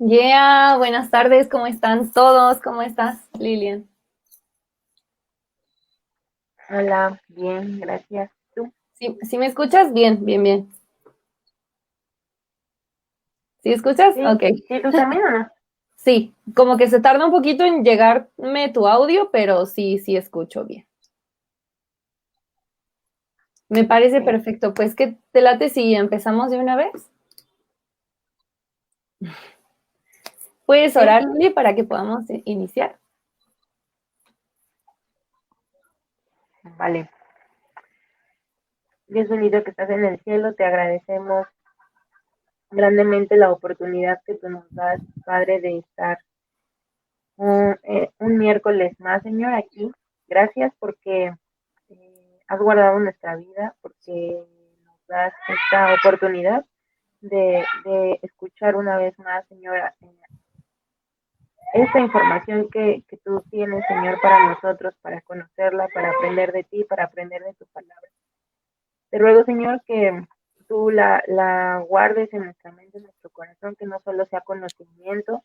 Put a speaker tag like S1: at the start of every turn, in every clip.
S1: Yeah, buenas tardes, ¿cómo están todos? ¿Cómo estás, Lilian?
S2: Hola, bien, gracias. ¿Tú?
S1: ¿Sí me escuchas? Bien, bien, bien. ¿Sí escuchas?
S2: Sí,
S1: Ok.
S2: sí, ¿tú también o no?
S1: Sí, como que se tarda un poquito en llegarme tu audio, pero sí escucho bien. Me parece
S2: Ok,
S1: perfecto. Pues, ¿qué te late si empezamos de una vez? Puedes
S2: sí,
S1: orar, Lili, para que podamos iniciar.
S2: vale. Dios bendito que estás en el cielo, te agradecemos grandemente la oportunidad que tú nos das, Padre, de estar un miércoles más, Señor, aquí. Gracias porque has guardado nuestra vida, porque nos das esta oportunidad de escuchar una vez más, Señora, esta información que tú tienes, Señor, para nosotros, para conocerla, para aprender de ti, para aprender de tu palabra. Te ruego, Señor, que tú la guardes en nuestra mente, en nuestro corazón, que no solo sea conocimiento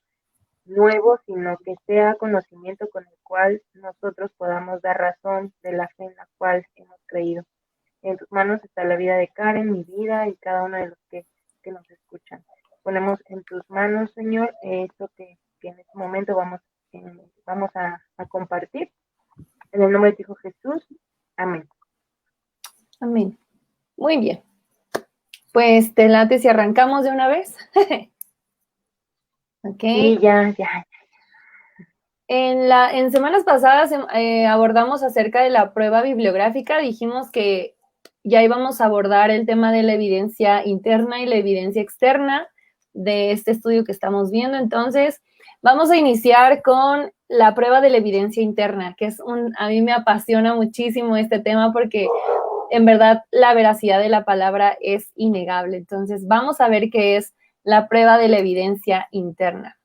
S2: nuevo, sino que sea conocimiento con el cual nosotros podamos dar razón de la fe en la cual hemos creído. En tus manos está la vida de Karen, mi vida y cada uno de los que nos escuchan. Ponemos en tus manos, Señor, esto que en este momento vamos a compartir. En el nombre de tu Hijo Jesús. Amén.
S1: Amén. Muy bien. Pues, ¿te late si arrancamos de una vez? Ok.
S2: Sí, ya.
S1: En semanas pasadas abordamos acerca de la prueba bibliográfica. Dijimos que ya íbamos a abordar el tema de la evidencia interna y la evidencia externa de este estudio que estamos viendo. Entonces, vamos a iniciar con la prueba de la evidencia interna, que a mí me apasiona muchísimo este tema porque en verdad la veracidad de la palabra es innegable. Entonces, vamos a ver qué es la prueba de la evidencia interna.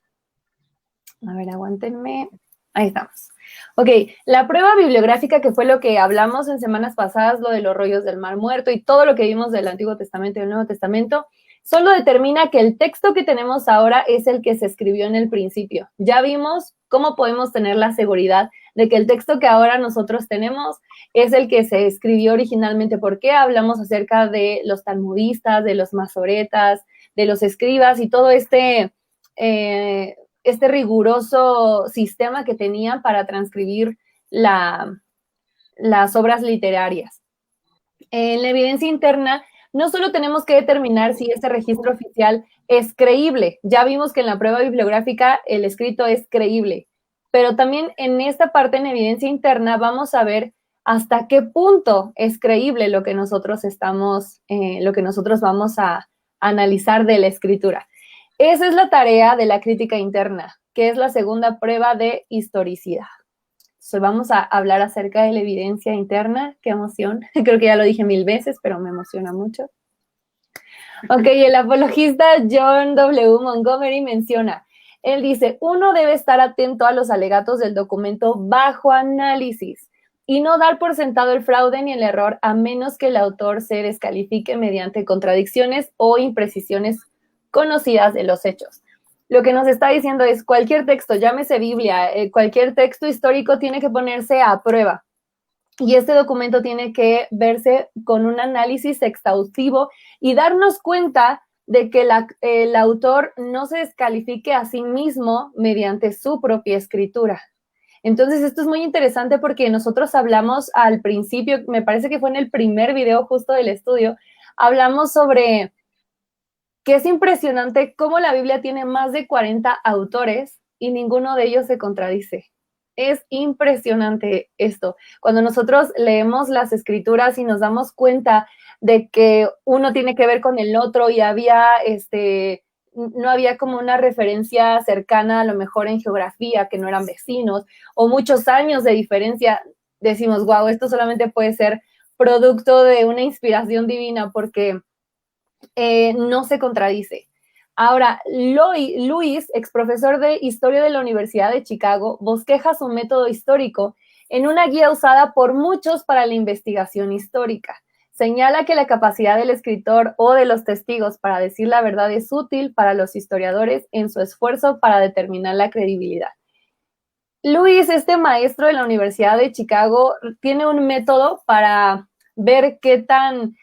S1: A ver, aguántenme. Ahí estamos. Ok, la prueba bibliográfica, que fue lo que hablamos en semanas pasadas, lo de los rollos del Mar Muerto y todo lo que vimos del Antiguo Testamento y del Nuevo Testamento, solo determina que el texto que tenemos ahora es el que se escribió en el principio. Ya vimos cómo podemos tener la seguridad de que el texto que ahora nosotros tenemos es el que se escribió originalmente. ¿Por qué? Hablamos acerca de los talmudistas, de los masoretas, de los escribas y todo este riguroso sistema que tenían para transcribir las obras literarias. En la evidencia interna, no solo tenemos que determinar si este registro oficial es creíble, ya vimos que en la prueba bibliográfica el escrito es creíble, pero también en esta parte, en evidencia interna, vamos a ver hasta qué punto es creíble lo que nosotros vamos a analizar de la escritura. Esa es la tarea de la crítica interna, que es la segunda prueba de historicidad. Entonces vamos a hablar acerca de la evidencia interna. Qué emoción. Creo que ya lo dije 1000 veces, pero me emociona mucho. Ok, el apologista John W. Montgomery menciona, él dice, uno debe estar atento a los alegatos del documento bajo análisis y no dar por sentado el fraude ni el error a menos que el autor se descalifique mediante contradicciones o imprecisiones conocidas de los hechos. Lo que nos está diciendo es cualquier texto, llámese Biblia, cualquier texto histórico tiene que ponerse a prueba. Y este documento tiene que verse con un análisis exhaustivo y darnos cuenta de que el autor no se descalifique a sí mismo mediante su propia escritura. Entonces, esto es muy interesante porque nosotros hablamos al principio, me parece que fue en el primer video justo del estudio, hablamos sobre que es impresionante cómo la Biblia tiene más de 40 autores y ninguno de ellos se contradice. Es impresionante esto. Cuando nosotros leemos las escrituras y nos damos cuenta de que uno tiene que ver con el otro y no había como una referencia cercana a lo mejor en geografía, que no eran vecinos, o muchos años de diferencia, decimos, wow, esto solamente puede ser producto de una inspiración divina porque no se contradice. Ahora, Luis, ex profesor de Historia de la Universidad de Chicago, bosqueja su método histórico en una guía usada por muchos para la investigación histórica. señala que la capacidad del escritor o de los testigos para decir la verdad es útil para los historiadores en su esfuerzo para determinar la credibilidad. Luis, este maestro de la Universidad de Chicago, tiene un método para ver qué tan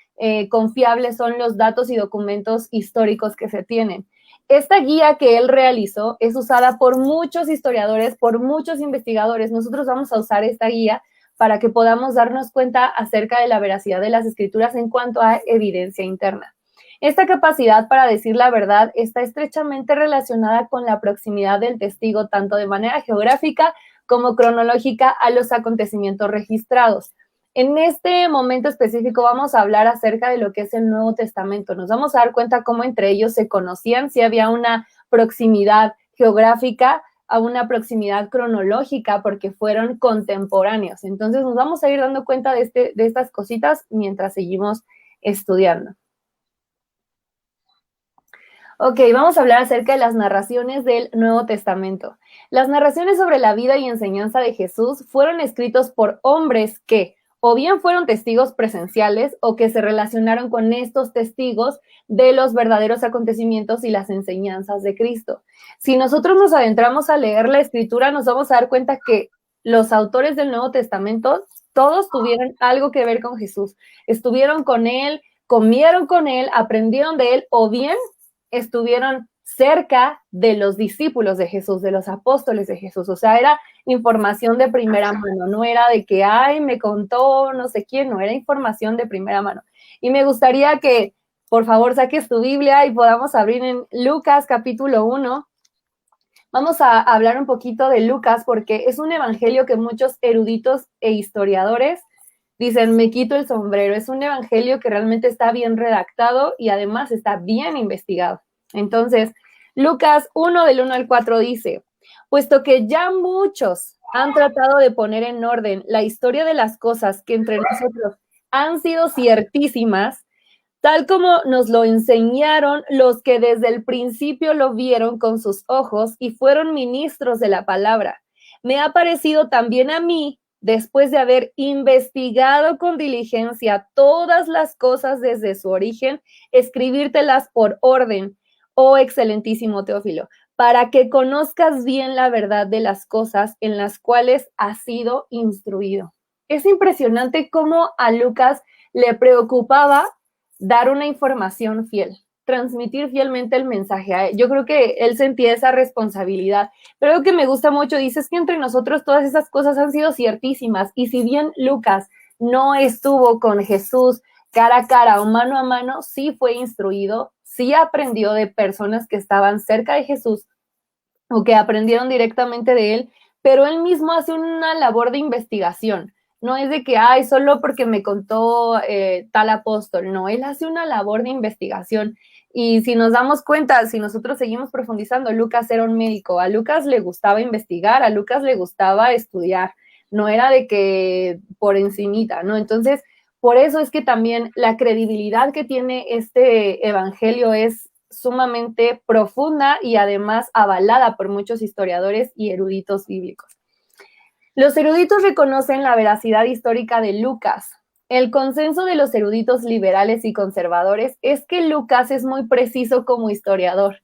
S1: confiables son los datos y documentos históricos que se tienen. Esta guía que él realizó es usada por muchos historiadores, por muchos investigadores. Nosotros vamos a usar esta guía para que podamos darnos cuenta acerca de la veracidad de las escrituras en cuanto a evidencia interna. Esta capacidad para decir la verdad está estrechamente relacionada con la proximidad del testigo, tanto de manera geográfica como cronológica, a los acontecimientos registrados. En este momento específico vamos a hablar acerca de lo que es el Nuevo Testamento. Nos vamos a dar cuenta cómo entre ellos se conocían, si había una proximidad geográfica, a una proximidad cronológica, porque fueron contemporáneos. Entonces nos vamos a ir dando cuenta de estas cositas mientras seguimos estudiando. Ok, vamos a hablar acerca de las narraciones del Nuevo Testamento. Las narraciones sobre la vida y enseñanza de Jesús fueron escritos por hombres que o bien fueron testigos presenciales o que se relacionaron con estos testigos de los verdaderos acontecimientos y las enseñanzas de Cristo. Si nosotros nos adentramos a leer la Escritura, nos vamos a dar cuenta que los autores del Nuevo Testamento, todos tuvieron algo que ver con Jesús. Estuvieron con Él, comieron con Él, aprendieron de Él, o bien estuvieron cerca de los discípulos de Jesús, de los apóstoles de Jesús. O sea, era información de primera mano, no era de que, ay, me contó no sé quién, no, era información de primera mano. Y me gustaría que, por favor, saques tu Biblia y podamos abrir en Lucas capítulo 1. Vamos a hablar un poquito de Lucas porque es un evangelio que muchos eruditos e historiadores dicen, me quito el sombrero. Es un evangelio que realmente está bien redactado y además está bien investigado. Entonces, Lucas 1 del 1 al 4 dice, puesto que ya muchos han tratado de poner en orden la historia de las cosas que entre nosotros han sido ciertísimas, tal como nos lo enseñaron los que desde el principio lo vieron con sus ojos y fueron ministros de la palabra. Me ha parecido también a mí, después de haber investigado con diligencia todas las cosas desde su origen, escribírtelas por orden, oh excelentísimo Teófilo, para que conozcas bien la verdad de las cosas en las cuales has sido instruido. Es impresionante cómo a Lucas le preocupaba dar una información fiel, transmitir fielmente el mensaje. Yo creo que él sentía esa responsabilidad. Pero lo que me gusta mucho, dice, es que entre nosotros todas esas cosas han sido ciertísimas. Y si bien Lucas no estuvo con Jesús cara a cara o mano a mano, sí fue instruido, sí aprendió de personas que estaban cerca de Jesús o que aprendieron directamente de él, pero él mismo hace una labor de investigación. No es de que, ay, solo porque me contó tal apóstol. No, él hace una labor de investigación. Y si nos damos cuenta, si nosotros seguimos profundizando, Lucas era un médico. A Lucas le gustaba investigar, a Lucas le gustaba estudiar. No era de que por encimita, ¿no? Entonces, por eso es que también la credibilidad que tiene este evangelio es sumamente profunda y además avalada por muchos historiadores y eruditos bíblicos. Los eruditos reconocen la veracidad histórica de Lucas. El consenso de los eruditos liberales y conservadores es que Lucas es muy preciso como historiador.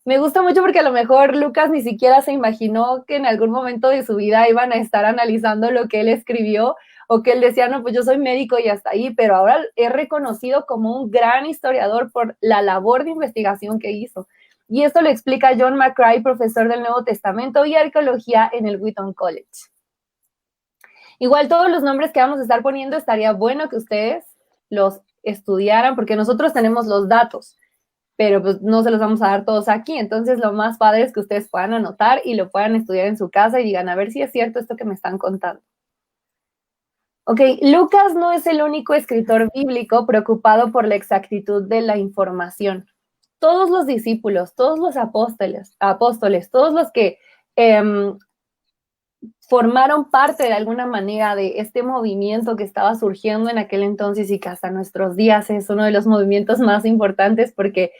S1: Me gusta mucho porque a lo mejor Lucas ni siquiera se imaginó que en algún momento de su vida iban a estar analizando lo que él escribió o que él decía, no, pues yo soy médico y hasta ahí, pero ahora es reconocido como un gran historiador por la labor de investigación que hizo. Y esto lo explica John McCrae, profesor del Nuevo Testamento y Arqueología en el Wheaton College. Igual todos los nombres que vamos a estar poniendo estaría bueno que ustedes los estudiaran porque nosotros tenemos los datos, pero pues no se los vamos a dar todos aquí. Entonces lo más padre es que ustedes puedan anotar y lo puedan estudiar en su casa y digan, a ver si es cierto esto que me están contando. Ok, Lucas no es el único escritor bíblico preocupado por la exactitud de la información. Todos los discípulos, todos los apóstoles, todos los que formaron parte de alguna manera de este movimiento que estaba surgiendo en aquel entonces y que hasta nuestros días es uno de los movimientos más importantes porque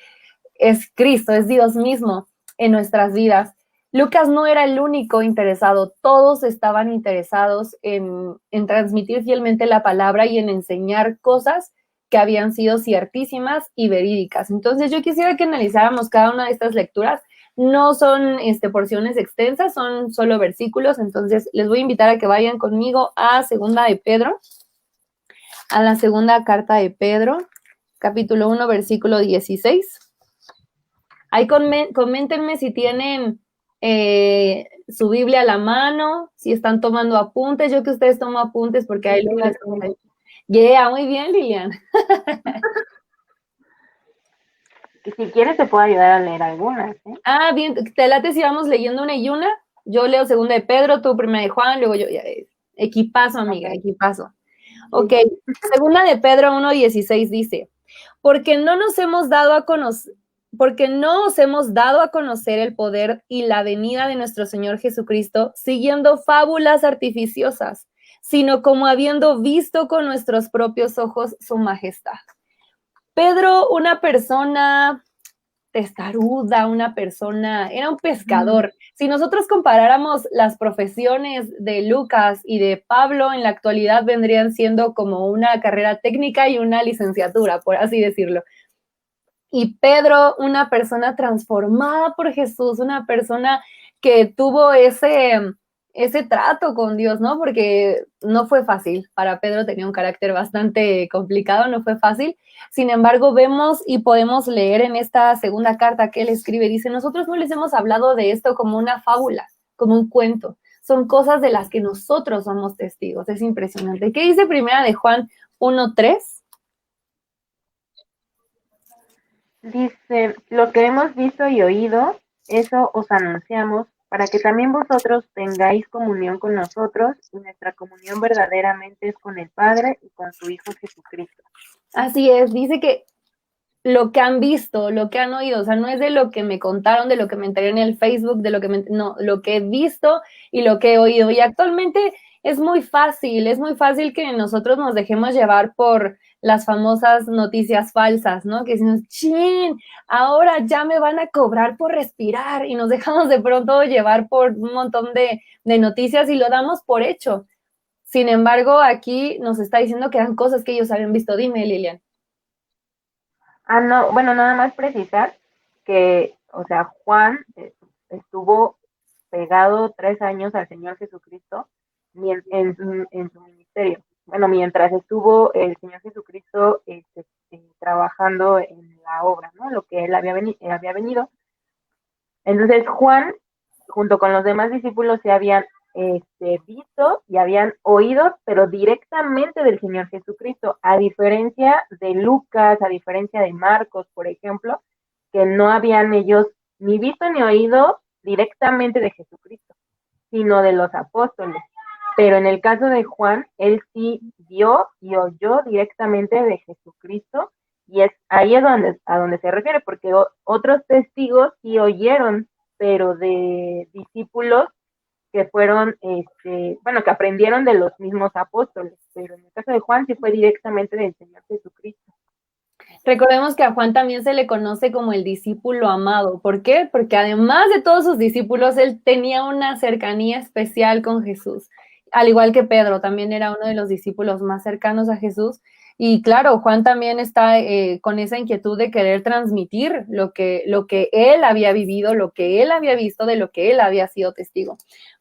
S1: es Cristo, es Dios mismo en nuestras vidas. Lucas no era el único interesado, todos estaban interesados en transmitir fielmente la palabra y en enseñar cosas que habían sido ciertísimas y verídicas. Entonces yo quisiera que analizáramos cada una de estas lecturas. No son porciones extensas, son solo versículos, entonces les voy a invitar a que vayan conmigo a Segunda de Pedro, a la segunda carta de Pedro, capítulo 1, versículo 16. Ahí coméntenme si tienen su Biblia a la mano, si están tomando apuntes. Yo que ustedes toman apuntes porque hay lugares. Yeah, muy bien, Lilian.
S2: Y si quieres te puedo ayudar a leer algunas, ¿eh?
S1: Ah, bien, te late si vamos leyendo una y una. Yo leo segunda de Pedro, tú primera de Juan, luego yo. Equipazo, amiga, okay. Equipazo. Ok, segunda de Pedro 1:16 dice, porque no os hemos dado a conocer el poder y la venida de nuestro Señor Jesucristo siguiendo fábulas artificiosas, sino como habiendo visto con nuestros propios ojos su majestad. Pedro, una persona testaruda, era un pescador. Si nosotros comparáramos las profesiones de Lucas y de Pablo en la actualidad vendrían siendo como una carrera técnica y una licenciatura, por así decirlo. Y Pedro, una persona transformada por Jesús, una persona que tuvo ese trato con Dios, ¿no? Porque no fue fácil. Para Pedro tenía un carácter bastante complicado, no fue fácil. Sin embargo, vemos y podemos leer en esta segunda carta que él escribe, dice, nosotros no les hemos hablado de esto como una fábula, como un cuento. Son cosas de las que nosotros somos testigos. Es impresionante. ¿Qué dice primera de Juan 1:3?
S2: Dice, lo que hemos visto y oído, eso os anunciamos, para que también vosotros tengáis comunión con nosotros, y nuestra comunión verdaderamente es con el Padre y con su Hijo Jesucristo.
S1: Así es, dice que lo que han visto, lo que han oído, o sea, no es de lo que me contaron, de lo que me enteré en el Facebook, no, lo que he visto y lo que he oído. Y actualmente es muy fácil que nosotros nos dejemos llevar por las famosas noticias falsas, ¿no? Que decimos, chin, ahora ya me van a cobrar por respirar y nos dejamos de pronto llevar por un montón de noticias y lo damos por hecho. Sin embargo, aquí nos está diciendo que eran cosas que ellos habían visto. Dime, Lilian.
S2: No, bueno, nada más precisar que, o sea, Juan estuvo pegado 3 años al Señor Jesucristo en su ministerio. Bueno, mientras estuvo el Señor Jesucristo trabajando en la obra, ¿no? Lo que él había venido. Entonces Juan, junto con los demás discípulos, se habían visto y habían oído, pero directamente del Señor Jesucristo, a diferencia de Lucas, a diferencia de Marcos, por ejemplo, que no habían ellos ni visto ni oído directamente de Jesucristo, sino de los apóstoles. Pero en el caso de Juan, él sí vio y oyó directamente de Jesucristo, y ahí es a donde se refiere, porque otros testigos sí oyeron, pero de discípulos que fueron, que aprendieron de los mismos apóstoles, pero en el caso de Juan sí fue directamente del Señor Jesucristo.
S1: Recordemos que a Juan también se le conoce como el discípulo amado. ¿Por qué? Porque además de todos sus discípulos, él tenía una cercanía especial con Jesús. Al igual que Pedro, también era uno de los discípulos más cercanos a Jesús. Y claro, Juan también está con esa inquietud de querer transmitir lo que él había vivido, lo que él había visto, de lo que él había sido testigo.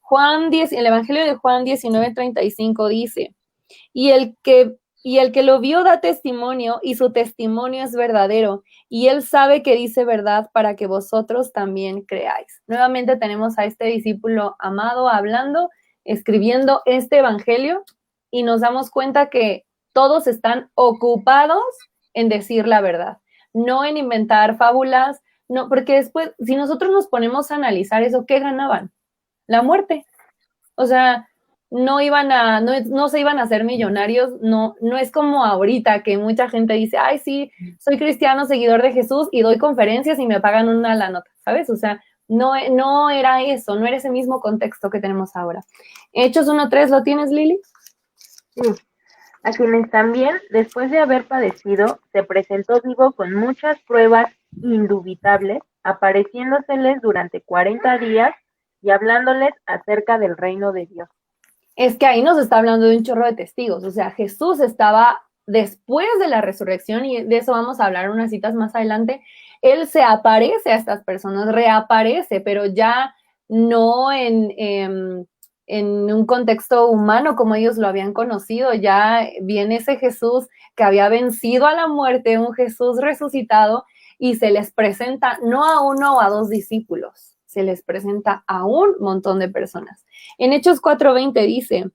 S1: El Evangelio de Juan 19:35 dice, y el que lo vio da testimonio, y su testimonio es verdadero, y él sabe que dice verdad para que vosotros también creáis. Nuevamente tenemos a este discípulo amado hablando, escribiendo este evangelio, y nos damos cuenta que todos están ocupados en decir la verdad, no en inventar fábulas, no, porque después, si nosotros nos ponemos a analizar eso, ¿qué ganaban? La muerte. O sea, no se iban a hacer millonarios, no es como ahorita que mucha gente dice, ay, sí, soy cristiano, seguidor de Jesús y doy conferencias y me pagan la nota, ¿sabes? O sea, no era eso, no era ese mismo contexto que tenemos ahora. Hechos 1:3, ¿lo tienes, Lili?
S2: Sí. A quienes también, después de haber padecido, se presentó vivo con muchas pruebas indubitables, apareciéndoseles durante 40 días y hablándoles acerca del reino de Dios.
S1: Es que ahí nos está hablando de un chorro de testigos, o sea, Jesús estaba después de la resurrección, y de eso vamos a hablar unas citas más adelante, Él se aparece a estas personas, reaparece, pero ya no en un contexto humano como ellos lo habían conocido, ya viene ese Jesús que había vencido a la muerte, un Jesús resucitado, y se les presenta no a uno o a dos discípulos, se les presenta a un montón de personas. En Hechos 4:20 dice,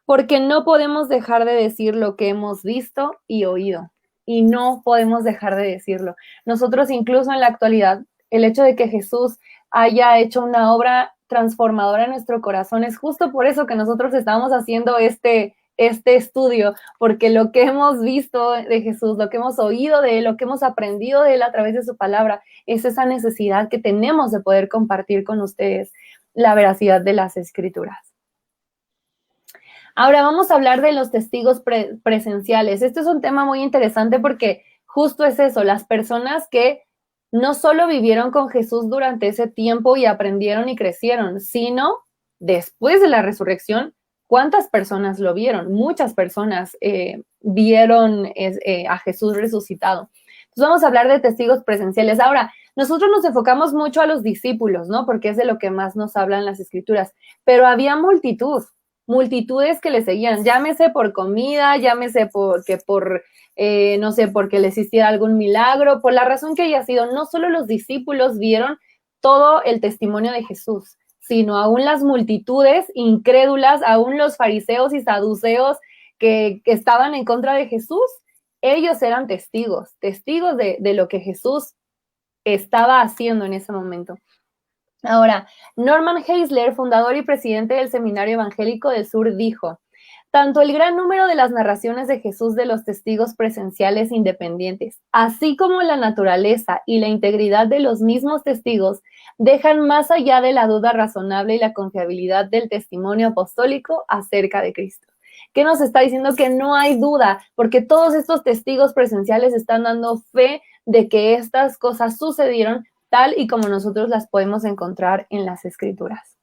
S1: porque no podemos dejar de decir lo que hemos visto y oído, y no podemos dejar de decirlo. Nosotros incluso en la actualidad, el hecho de que Jesús haya hecho una obra transformadora en nuestro corazón es justo por eso que nosotros estamos haciendo este estudio, porque lo que hemos visto de Jesús, lo que hemos oído de Él, lo que hemos aprendido de Él a través de su palabra, es esa necesidad que tenemos de poder compartir con ustedes la veracidad de las Escrituras. Ahora vamos a hablar de los testigos presenciales. Este es un tema muy interesante porque justo es eso, las personas que no solo vivieron con Jesús durante ese tiempo y aprendieron y crecieron, sino después de la resurrección, ¿cuántas personas lo vieron? Muchas personas vieron a Jesús resucitado. Entonces vamos a hablar de testigos presenciales. Ahora, nosotros nos enfocamos mucho a los discípulos, ¿no? Porque es de lo que más nos hablan las Escrituras, pero había multitudes que le seguían, llámese por comida, llámese porque no sé, porque les hiciera algún milagro, por la razón que haya sido, no solo los discípulos vieron todo el testimonio de Jesús, sino aún las multitudes incrédulas, aún los fariseos y saduceos que estaban en contra de Jesús, ellos eran testigos de lo que Jesús estaba haciendo en ese momento. Ahora, Norman Geisler, fundador y presidente del Seminario Evangélico del Sur, dijo, tanto el gran número de las narraciones de Jesús de los testigos presenciales independientes, así como la naturaleza y la integridad de los mismos testigos, dejan más allá de la duda razonable y la confiabilidad del testimonio apostólico acerca de Cristo. ¿Qué nos está diciendo? Que no hay duda, porque todos estos testigos presenciales están dando fe de que estas cosas sucedieron tal y como nosotros las podemos encontrar en las Escrituras.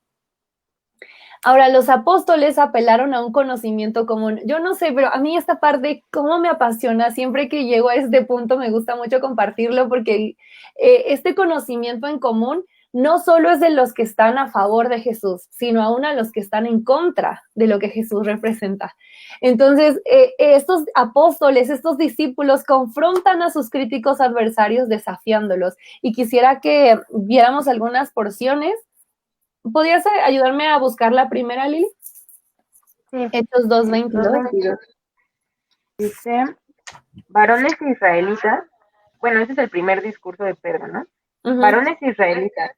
S1: Ahora, los apóstoles apelaron a un conocimiento común. Yo no sé, pero a mí esta parte, cómo me apasiona, siempre que llego a este punto me gusta mucho compartirlo porque este conocimiento en común no solo es de los que están a favor de Jesús, sino aún a los que están en contra de lo que Jesús representa. Entonces, estos apóstoles, estos discípulos confrontan a sus críticos adversarios desafiándolos. Y quisiera que viéramos algunas porciones. ¿Podrías ayudarme a buscar la primera, Lili?
S2: Sí.
S1: Hechos 2:22.
S2: Dice, varones israelitas, bueno, ese es el primer discurso de Pedro, ¿no? Varones israelitas,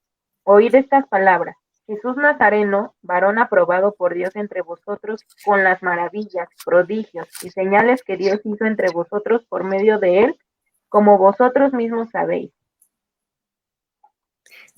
S2: oíd estas palabras. Jesús Nazareno, varón aprobado por Dios entre vosotros con las maravillas, prodigios y señales que Dios hizo entre vosotros por medio de él, como vosotros mismos sabéis.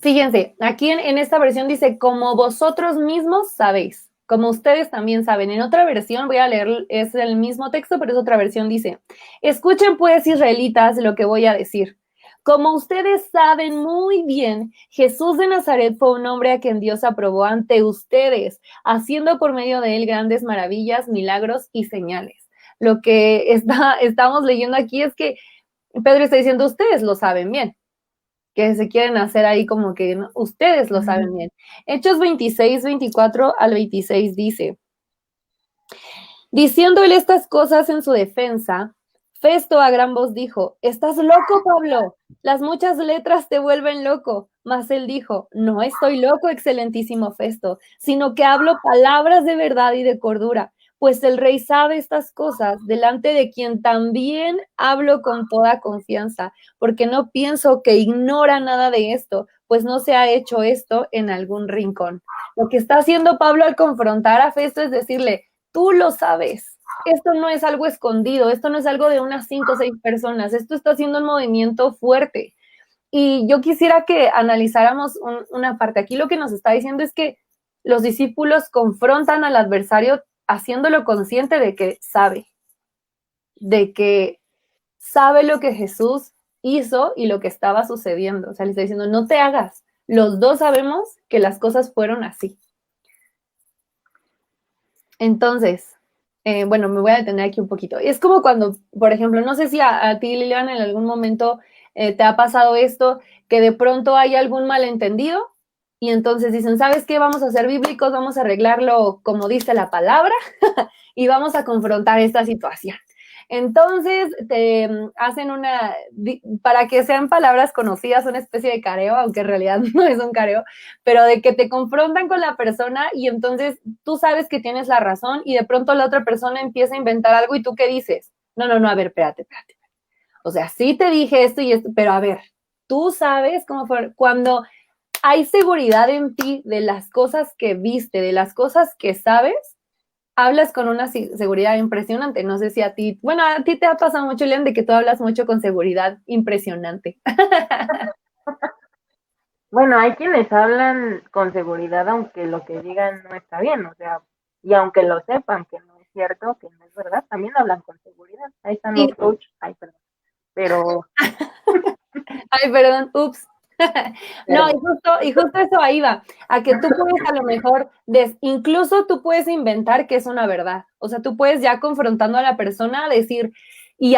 S1: Fíjense, aquí en esta versión dice, como vosotros mismos sabéis, como ustedes también saben. En otra versión, voy a leer, es el mismo texto, pero es otra versión, dice, escuchen pues, israelitas, lo que voy a decir. Como ustedes saben muy bien, Jesús de Nazaret fue un hombre a quien Dios aprobó ante ustedes, haciendo por medio de él grandes maravillas, milagros y señales. Lo que estamos leyendo aquí es que Pedro está diciendo, ustedes lo saben bien, que se quieren hacer ahí como que ¿no? Ustedes lo saben bien. Hechos 26:24-26 dice, diciéndole estas cosas en su defensa, Festo a gran voz dijo, ¿estás loco, Pablo? Las muchas letras te vuelven loco. Mas él dijo, no estoy loco, excelentísimo Festo, sino que hablo palabras de verdad y de cordura, pues el rey sabe estas cosas, delante de quien también hablo con toda confianza, porque no pienso que ignora nada de esto, pues no se ha hecho esto en algún rincón. Lo que está haciendo Pablo al confrontar a Festo es decirle, tú lo sabes. Esto no es algo escondido, esto no es algo de unas 5 o 6 personas, esto está haciendo un movimiento fuerte. Y yo quisiera que analizáramos una parte. Aquí lo que nos está diciendo es que los discípulos confrontan al adversario haciéndolo consciente de que sabe lo que Jesús hizo y lo que estaba sucediendo. O sea, le está diciendo, no te hagas. Los dos sabemos que las cosas fueron así. Entonces, bueno, me voy a detener aquí un poquito. Es como cuando, por ejemplo, no sé si a ti, Lilian, en algún momento te ha pasado esto, que de pronto hay algún malentendido y entonces dicen, ¿sabes qué? Vamos a ser bíblicos, vamos a arreglarlo como dice la palabra y vamos a confrontar esta situación. Entonces te hacen para que sean palabras conocidas, una especie de careo, aunque en realidad no es un careo, pero de que te confrontan con la persona y entonces tú sabes que tienes la razón y de pronto la otra persona empieza a inventar algo y tú ¿qué dices? No, no, no, a ver, espérate. O sea, sí te dije esto y esto, pero a ver, tú sabes cómo fue. Cuando hay seguridad en ti de las cosas que viste, de las cosas que sabes, hablas con una seguridad impresionante. No sé si a ti, bueno, a ti te ha pasado mucho, Leon, de que tú hablas mucho con seguridad impresionante.
S2: Bueno, hay quienes hablan con seguridad aunque lo que digan no está bien, o sea, y aunque lo sepan que no es cierto, que no es verdad, también hablan con seguridad. Ahí están los coaches, ay, perdón, pero...
S1: Ay, perdón, ups. No, y justo eso ahí va, a que tú puedes a lo mejor, incluso tú puedes inventar que es una verdad. O sea, tú puedes ya confrontando a la persona decir, y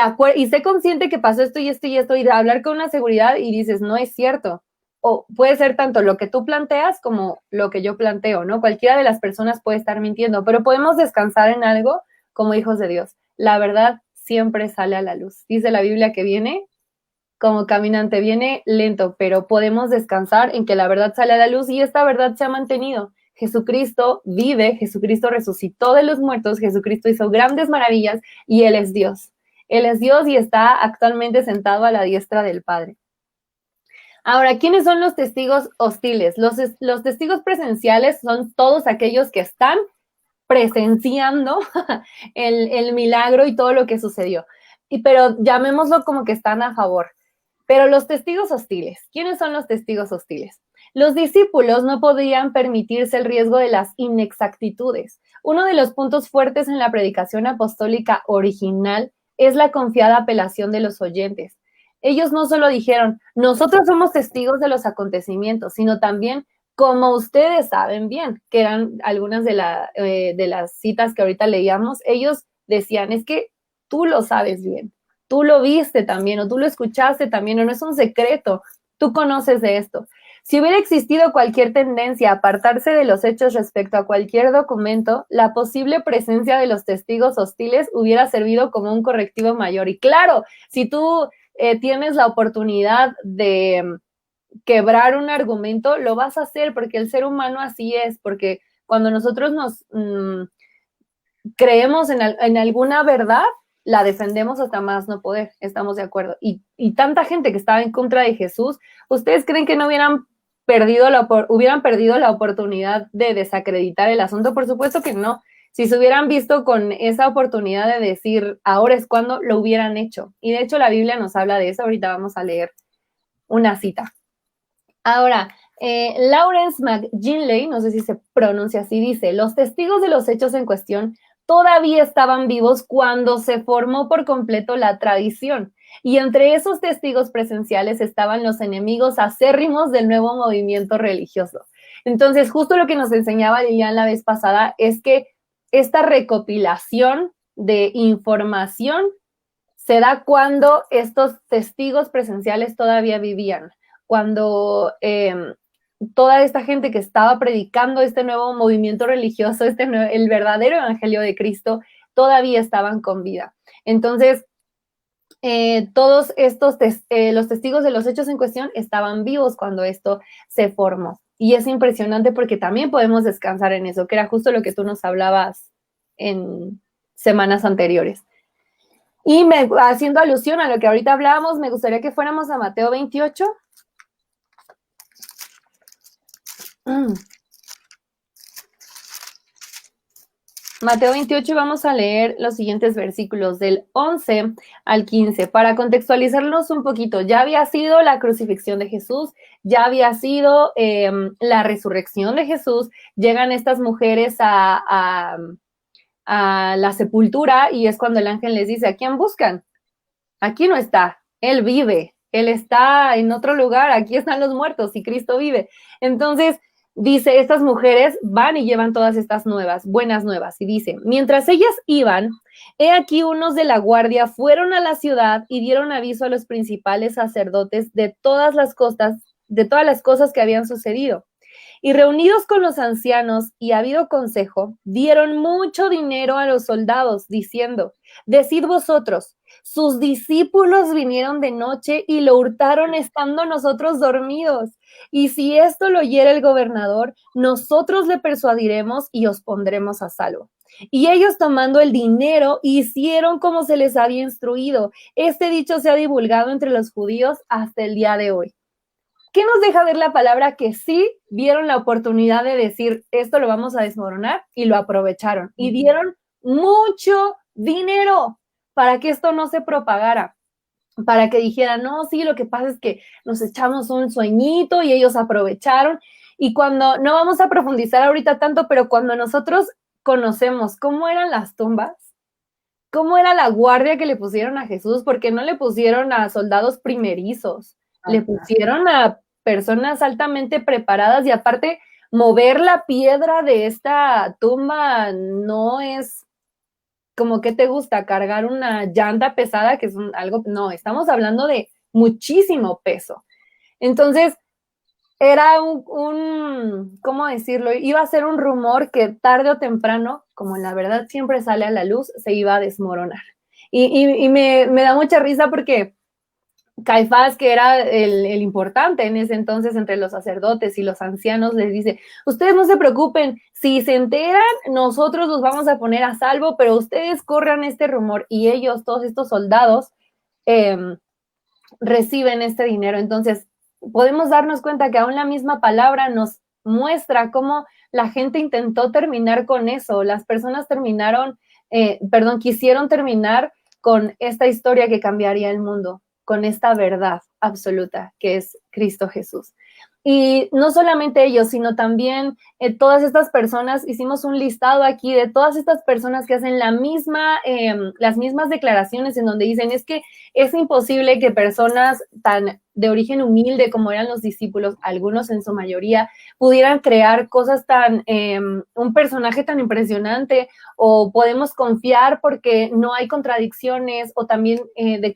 S1: sé consciente que pasó esto y esto y esto, y de hablar con una seguridad y dices, no es cierto. O puede ser tanto lo que tú planteas como lo que yo planteo, ¿no? Cualquiera de las personas puede estar mintiendo, pero podemos descansar en algo como hijos de Dios. La verdad siempre sale a la luz. Dice la Biblia que viene como caminante, viene lento, pero podemos descansar en que la verdad sale a la luz y esta verdad se ha mantenido. Jesucristo vive, Jesucristo resucitó de los muertos, Jesucristo hizo grandes maravillas y Él es Dios. Él es Dios y está actualmente sentado a la diestra del Padre. Ahora, ¿quiénes son los testigos hostiles? Los testigos presenciales son todos aquellos que están presenciando el milagro y todo lo que sucedió. Pero llamémoslo como que están a favor. Pero los testigos hostiles, ¿quiénes son los testigos hostiles? Los discípulos no podían permitirse el riesgo de las inexactitudes. Uno de los puntos fuertes en la predicación apostólica original es la confiada apelación de los oyentes. Ellos no solo dijeron, nosotros somos testigos de los acontecimientos, sino también, como ustedes saben bien, que eran algunas de las citas que ahorita leíamos, ellos decían, es que tú lo sabes bien, tú lo viste también, o tú lo escuchaste también, o no es un secreto, tú conoces de esto. Si hubiera existido cualquier tendencia a apartarse de los hechos respecto a cualquier documento, la posible presencia de los testigos hostiles hubiera servido como un correctivo mayor. Y claro, si tú tienes la oportunidad de quebrar un argumento, lo vas a hacer porque el ser humano así es, porque cuando nosotros nos creemos en alguna verdad, la defendemos hasta más no poder, estamos de acuerdo. Y tanta gente que estaba en contra de Jesús, ¿ustedes creen que no hubieran perdido la oportunidad de desacreditar el asunto? Por supuesto que no. Si se hubieran visto con esa oportunidad de decir, ahora es cuando, lo hubieran hecho. Y de hecho la Biblia nos habla de eso, ahorita vamos a leer una cita. Ahora, Lawrence McGinley, no sé si se pronuncia así, dice, los testigos de los hechos en cuestión todavía estaban vivos cuando se formó por completo la tradición. Y entre esos testigos presenciales estaban los enemigos acérrimos del nuevo movimiento religioso. Entonces, justo lo que nos enseñaba Lilian la vez pasada es que esta recopilación de información se da cuando estos testigos presenciales todavía vivían, cuando toda esta gente que estaba predicando este nuevo movimiento religioso, el verdadero evangelio de Cristo, todavía estaban con vida. Entonces, todos estos, los testigos de los hechos en cuestión estaban vivos cuando esto se formó. Y es impresionante porque también podemos descansar en eso, que era justo lo que tú nos hablabas en semanas anteriores. Y haciendo alusión a lo que ahorita hablábamos, me gustaría que fuéramos a Mateo 28. Mateo 28 y vamos a leer los siguientes versículos del 11 al 15 para contextualizarnos un poquito. Ya había sido la crucifixión de Jesús, ya había sido la resurrección de Jesús. Llegan estas mujeres a la sepultura y es cuando el ángel les dice, ¿a quién buscan? Aquí no está, Él vive, Él está en otro lugar, aquí están los muertos y Cristo vive. Entonces, dice, estas mujeres van y llevan todas estas buenas nuevas. Y dice, mientras ellas iban, he aquí unos de la guardia fueron a la ciudad y dieron aviso a los principales sacerdotes de todas las cosas que habían sucedido. Y reunidos con los ancianos y habido consejo, dieron mucho dinero a los soldados, diciendo, decid vosotros, sus discípulos vinieron de noche y lo hurtaron estando nosotros dormidos. Y si esto lo oyera el gobernador, nosotros le persuadiremos y os pondremos a salvo. Y ellos, tomando el dinero, hicieron como se les había instruido. Este dicho se ha divulgado entre los judíos hasta el día de hoy. ¿Qué nos deja ver la palabra? Que sí vieron la oportunidad de decir, esto lo vamos a desmoronar, y lo aprovecharon. Y dieron mucho dinero para que esto no se propagara, para que dijeran, no, sí, lo que pasa es que nos echamos un sueñito y ellos aprovecharon. Y cuando, no vamos a profundizar ahorita tanto, pero cuando nosotros conocemos cómo eran las tumbas, cómo era la guardia que le pusieron a Jesús, porque no le pusieron a soldados primerizos, le pusieron a personas altamente preparadas, y aparte, mover la piedra de esta tumba no es como que te gusta cargar una llanta pesada, que es algo, no, estamos hablando de muchísimo peso. Entonces, era ¿cómo decirlo? Iba a ser un rumor que tarde o temprano, como la verdad siempre sale a la luz, se iba a desmoronar. Y me da mucha risa porque Caifás, que era el importante en ese entonces entre los sacerdotes y los ancianos, les dice, ustedes no se preocupen, si se enteran, nosotros los vamos a poner a salvo, pero ustedes corran este rumor. Y ellos, todos estos soldados, reciben este dinero. Entonces, podemos darnos cuenta que aún la misma palabra nos muestra cómo la gente intentó terminar con eso. Las personas quisieron terminar con esta historia que cambiaría el mundo, con esta verdad absoluta que es Cristo Jesús. Y no solamente ellos, sino también todas estas personas, hicimos un listado aquí de todas estas personas que hacen las mismas declaraciones, en donde dicen, es que es imposible que personas tan de origen humilde como eran los discípulos, algunos en su mayoría, pudieran crear cosas un personaje tan impresionante, o podemos confiar porque no hay contradicciones, o también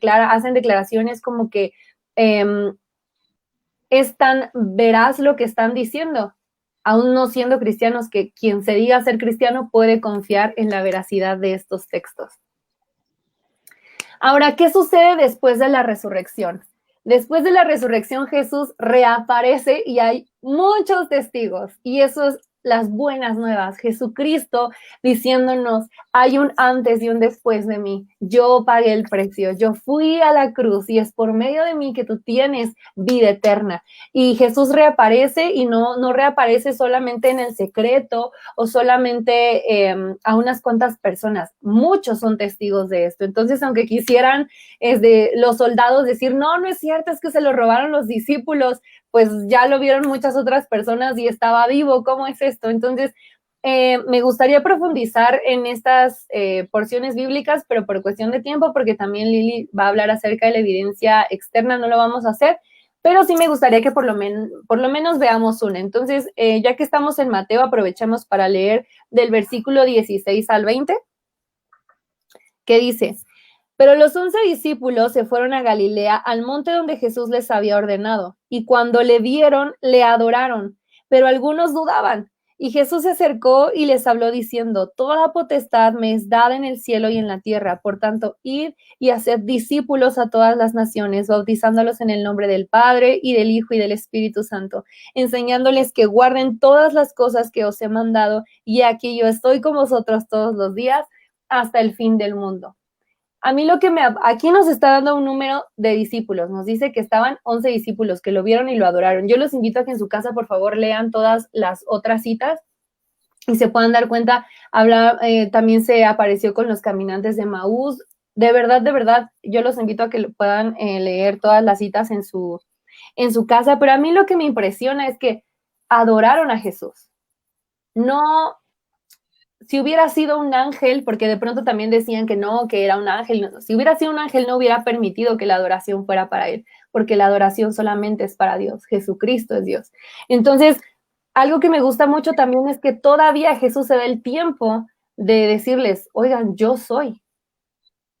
S1: hacen declaraciones como que es tan veraz lo que están diciendo, aún no siendo cristianos, que quien se diga ser cristiano puede confiar en la veracidad de estos textos. Ahora, ¿qué sucede después de la resurrección? Después de la resurrección, Jesús reaparece y hay muchos testigos, y eso es las buenas nuevas. Jesucristo diciéndonos, hay un antes y un después de mí. Yo pagué el precio, yo fui a la cruz, y es por medio de mí que tú tienes vida eterna. Y Jesús reaparece, y no reaparece solamente en el secreto o solamente a unas cuantas personas. Muchos son testigos de esto. Entonces, aunque quisieran los soldados decir, no es cierto, es que se lo robaron los discípulos, pues ya lo vieron muchas otras personas y estaba vivo. ¿Cómo es esto? Entonces, me gustaría profundizar en estas porciones bíblicas, pero por cuestión de tiempo, porque también Lili va a hablar acerca de la evidencia externa, no lo vamos a hacer, pero sí me gustaría que por lo menos veamos una. Entonces, ya que estamos en Mateo, aprovechemos para leer del versículo 16 al 20, que dice, pero los 11 discípulos se fueron a Galilea, al monte donde Jesús les había ordenado, y cuando le vieron, le adoraron, pero algunos dudaban. Y Jesús se acercó y les habló diciendo, toda potestad me es dada en el cielo y en la tierra, por tanto, id y haced discípulos a todas las naciones, bautizándolos en el nombre del Padre, y del Hijo, y del Espíritu Santo, enseñándoles que guarden todas las cosas que os he mandado, y aquí yo estoy con vosotros todos los días, hasta el fin del mundo. A mí aquí nos está dando un número de discípulos, nos dice que estaban 11 discípulos que lo vieron y lo adoraron. Yo los invito a que en su casa, por favor, lean todas las otras citas y se puedan dar cuenta. También se apareció con los caminantes de Maús. De verdad, yo los invito a que puedan leer todas las citas en su casa, pero a mí lo que me impresiona es que adoraron a Jesús. No. Si hubiera sido un ángel, porque de pronto también decían que no, que era un ángel, no, si hubiera sido un ángel no hubiera permitido que la adoración fuera para él, porque la adoración solamente es para Dios, Jesucristo es Dios. Entonces, algo que me gusta mucho también es que todavía Jesús se da el tiempo de decirles, oigan, yo soy.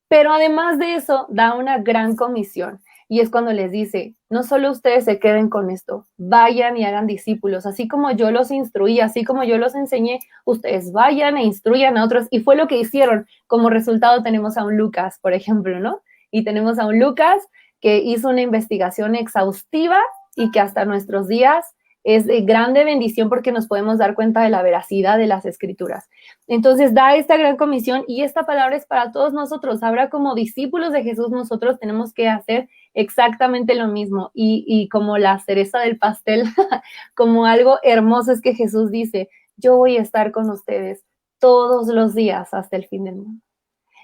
S1: Pero además de eso, da una gran comisión. Y es cuando les dice, no solo ustedes se queden con esto, vayan y hagan discípulos, así como yo los instruí, así como yo los enseñé, ustedes vayan e instruyan a otros. Y fue lo que hicieron. Como resultado tenemos a un Lucas, por ejemplo, ¿no? Y tenemos a un Lucas que hizo una investigación exhaustiva y que hasta nuestros días es de grande bendición porque nos podemos dar cuenta de la veracidad de las escrituras. Entonces da esta gran comisión y esta palabra es para todos nosotros. Ahora como discípulos de Jesús nosotros tenemos que hacer exactamente lo mismo y como la cereza del pastel, como algo hermoso es que Jesús dice, yo voy a estar con ustedes todos los días hasta el fin del mundo.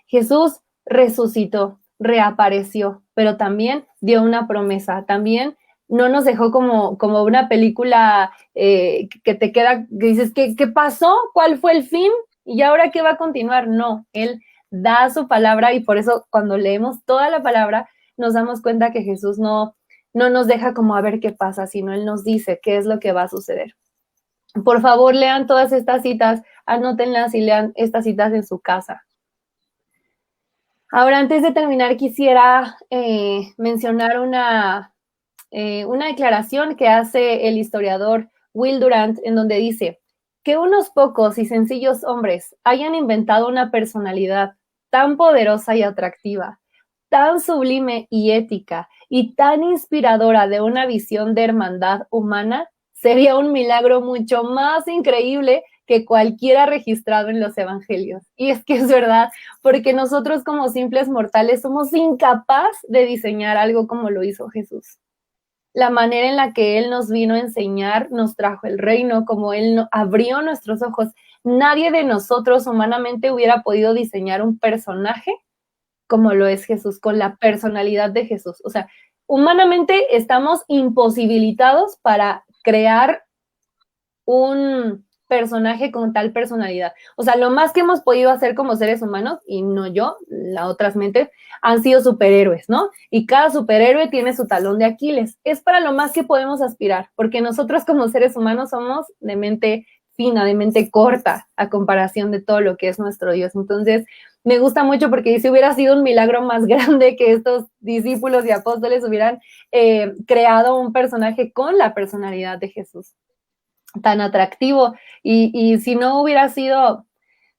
S1: Jesús resucitó, reapareció, pero también dio una promesa, también no nos dejó como una película que te queda, que dices, ¿qué pasó? ¿Cuál fue el fin? ¿Y ahora qué va a continuar? No, Él da su palabra y por eso cuando leemos toda la palabra nos damos cuenta que Jesús no nos deja como a ver qué pasa, sino Él nos dice qué es lo que va a suceder. Por favor, lean todas estas citas, anótenlas y lean estas citas en su casa. Ahora, antes de terminar, quisiera mencionar una declaración que hace el historiador Will Durant, en donde dice que unos pocos y sencillos hombres hayan inventado una personalidad tan poderosa y atractiva, tan sublime y ética, y tan inspiradora de una visión de hermandad humana, sería un milagro mucho más increíble que cualquiera registrado en los evangelios. Y es que es verdad, porque nosotros como simples mortales somos incapaces de diseñar algo como lo hizo Jesús. La manera en la que Él nos vino a enseñar, nos trajo el reino, como Él abrió nuestros ojos. Nadie de nosotros humanamente hubiera podido diseñar un personaje como lo es Jesús, con la personalidad de Jesús. O sea, humanamente estamos imposibilitados para crear un personaje con tal personalidad. O sea, lo más que hemos podido hacer como seres humanos, y no yo, las otras mentes, han sido superhéroes, ¿no? Y cada superhéroe tiene su talón de Aquiles. Es para lo más que podemos aspirar, porque nosotros como seres humanos somos de mente fina, de mente corta, a comparación de todo lo que es nuestro Dios. Entonces, me gusta mucho porque dice, hubiera sido un milagro más grande que estos discípulos y apóstoles hubieran creado un personaje con la personalidad de Jesús tan atractivo. Y si no hubiera sido,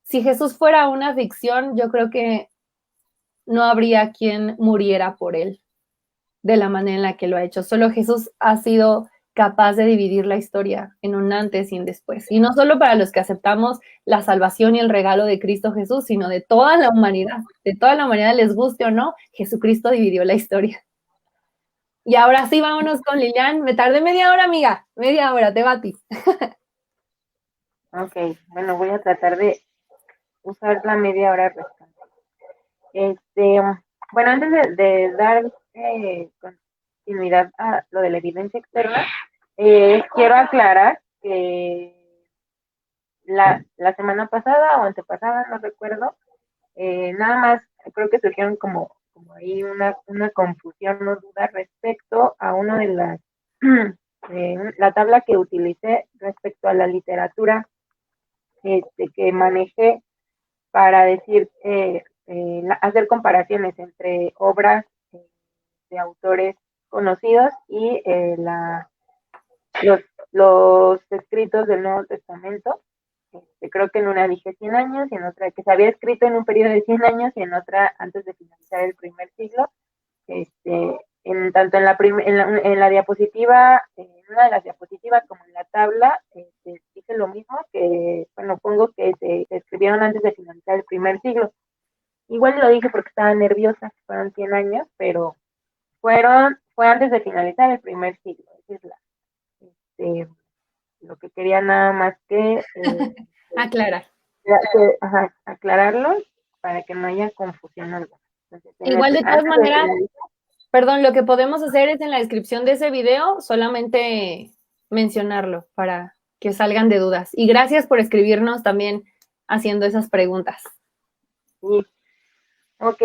S1: si Jesús fuera una ficción, yo creo que no habría quien muriera por él de la manera en la que lo ha hecho. Solo Jesús ha sido capaz de dividir la historia en un antes y un después. Y no solo para los que aceptamos la salvación y el regalo de Cristo Jesús, sino de toda la humanidad. De toda la humanidad, les guste o no, Jesucristo dividió la historia. Y ahora sí, vámonos con Lilian. Me tardé media hora, amiga. Media hora, te batí.
S2: Ok, bueno, voy a tratar de usar la media hora restante. Bueno, antes de dar continuidad a lo de la evidencia externa, quiero aclarar que la semana pasada o antepasada, no recuerdo, nada más creo que surgieron como ahí una confusión o duda respecto a una de las, la tabla que utilicé respecto a la literatura que manejé para decir, hacer comparaciones entre obras de autores conocidos y los escritos del Nuevo Testamento. Creo que en una dije 100 años y en otra que se había escrito en un periodo de 100 años y en otra antes de finalizar el primer siglo. Tanto en la diapositiva, en una de las diapositivas como en la tabla, dice lo mismo, que, bueno, pongo que se escribieron antes de finalizar el primer siglo. Igual lo dije porque estaba nerviosa, fueron 100 años, pero fue antes de finalizar el primer siglo. Esa es lo que quería nada más que
S1: Aclarar.
S2: aclararlo para que no haya confusión alguna. Entonces,
S1: Igual de todas maneras, perdón, lo que podemos hacer es en la descripción de ese video solamente mencionarlo para que salgan de dudas. Y gracias por escribirnos también haciendo esas preguntas.
S2: Sí. Ok.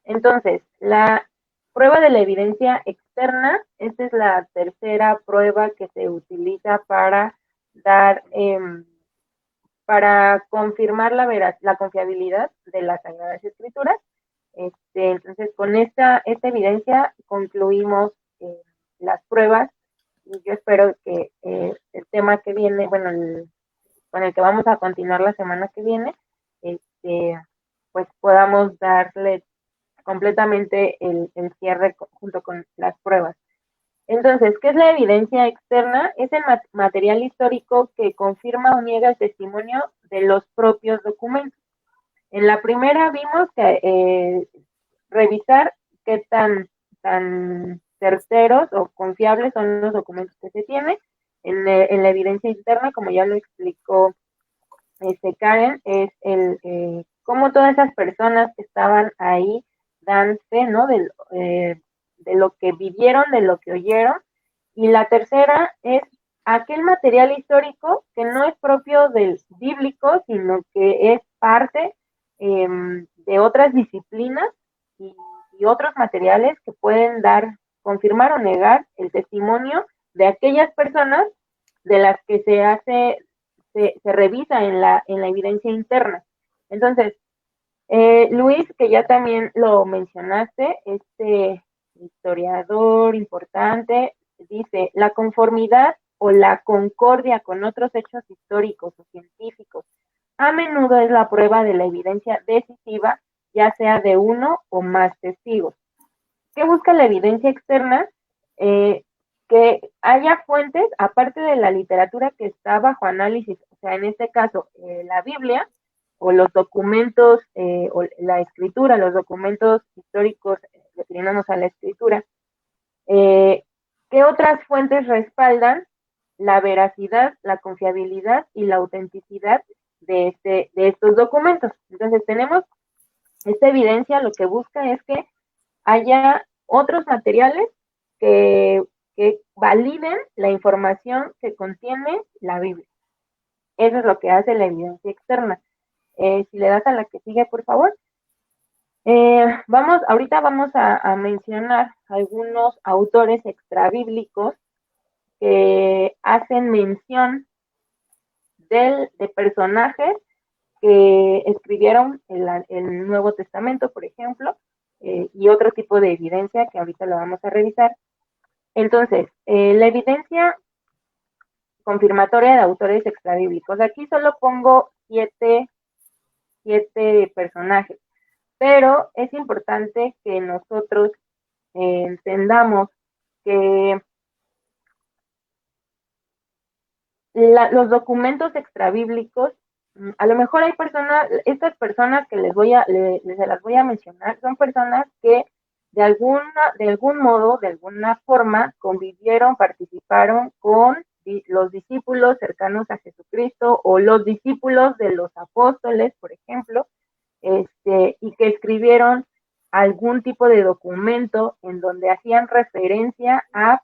S2: Entonces, prueba de la evidencia externa. Esta es la tercera prueba que se utiliza para dar, para confirmar la confiabilidad de las Sagradas Escrituras. Entonces, con esta evidencia concluimos las pruebas, y yo espero que el tema que viene, bueno, con el que vamos a continuar la semana que viene, pues podamos darle completamente el cierre junto con las pruebas. Entonces, ¿qué es la evidencia externa? Es el material histórico que confirma o niega el testimonio de los propios documentos. En la primera vimos que revisar qué tan certeros o confiables son los documentos que se tienen. En la evidencia interna, como ya lo explicó Karen, es cómo todas esas personas que estaban ahí dan fe, ¿no? De lo que vivieron, de lo que oyeron. Y la tercera es aquel material histórico que no es propio del bíblico, sino que es parte de otras disciplinas y otros materiales que pueden confirmar o negar el testimonio de aquellas personas de las que se revisa en la evidencia interna. Entonces, Luis, que ya también lo mencionaste, este historiador importante, dice, la conformidad o la concordia con otros hechos históricos o científicos a menudo es la prueba de la evidencia decisiva, ya sea de uno o más testigos. ¿Qué busca la evidencia externa? Que haya fuentes, aparte de la literatura que está bajo análisis, o sea, en este caso, la Biblia, o los documentos, o la escritura, los documentos históricos, refiriéndonos a la escritura, ¿qué otras fuentes respaldan la veracidad, la confiabilidad y la autenticidad de estos documentos? Entonces, tenemos esta evidencia, lo que busca es que haya otros materiales que validen la información que contiene la Biblia. Eso es lo que hace la evidencia externa. Si le das a la que sigue, por favor. Ahorita vamos a mencionar algunos autores extrabíblicos que hacen mención de personajes que escribieron el Nuevo Testamento, por ejemplo, y otro tipo de evidencia que ahorita lo vamos a revisar. Entonces, la evidencia confirmatoria de autores extrabíblicos. Aquí solo pongo siete personajes, pero es importante que nosotros entendamos que los documentos extrabíblicos, a lo mejor hay estas personas que se las voy a mencionar, son personas que de algún modo, de alguna forma, convivieron, participaron con los discípulos cercanos a Jesucristo o los discípulos de los apóstoles, por ejemplo, y que escribieron algún tipo de documento en donde hacían referencia a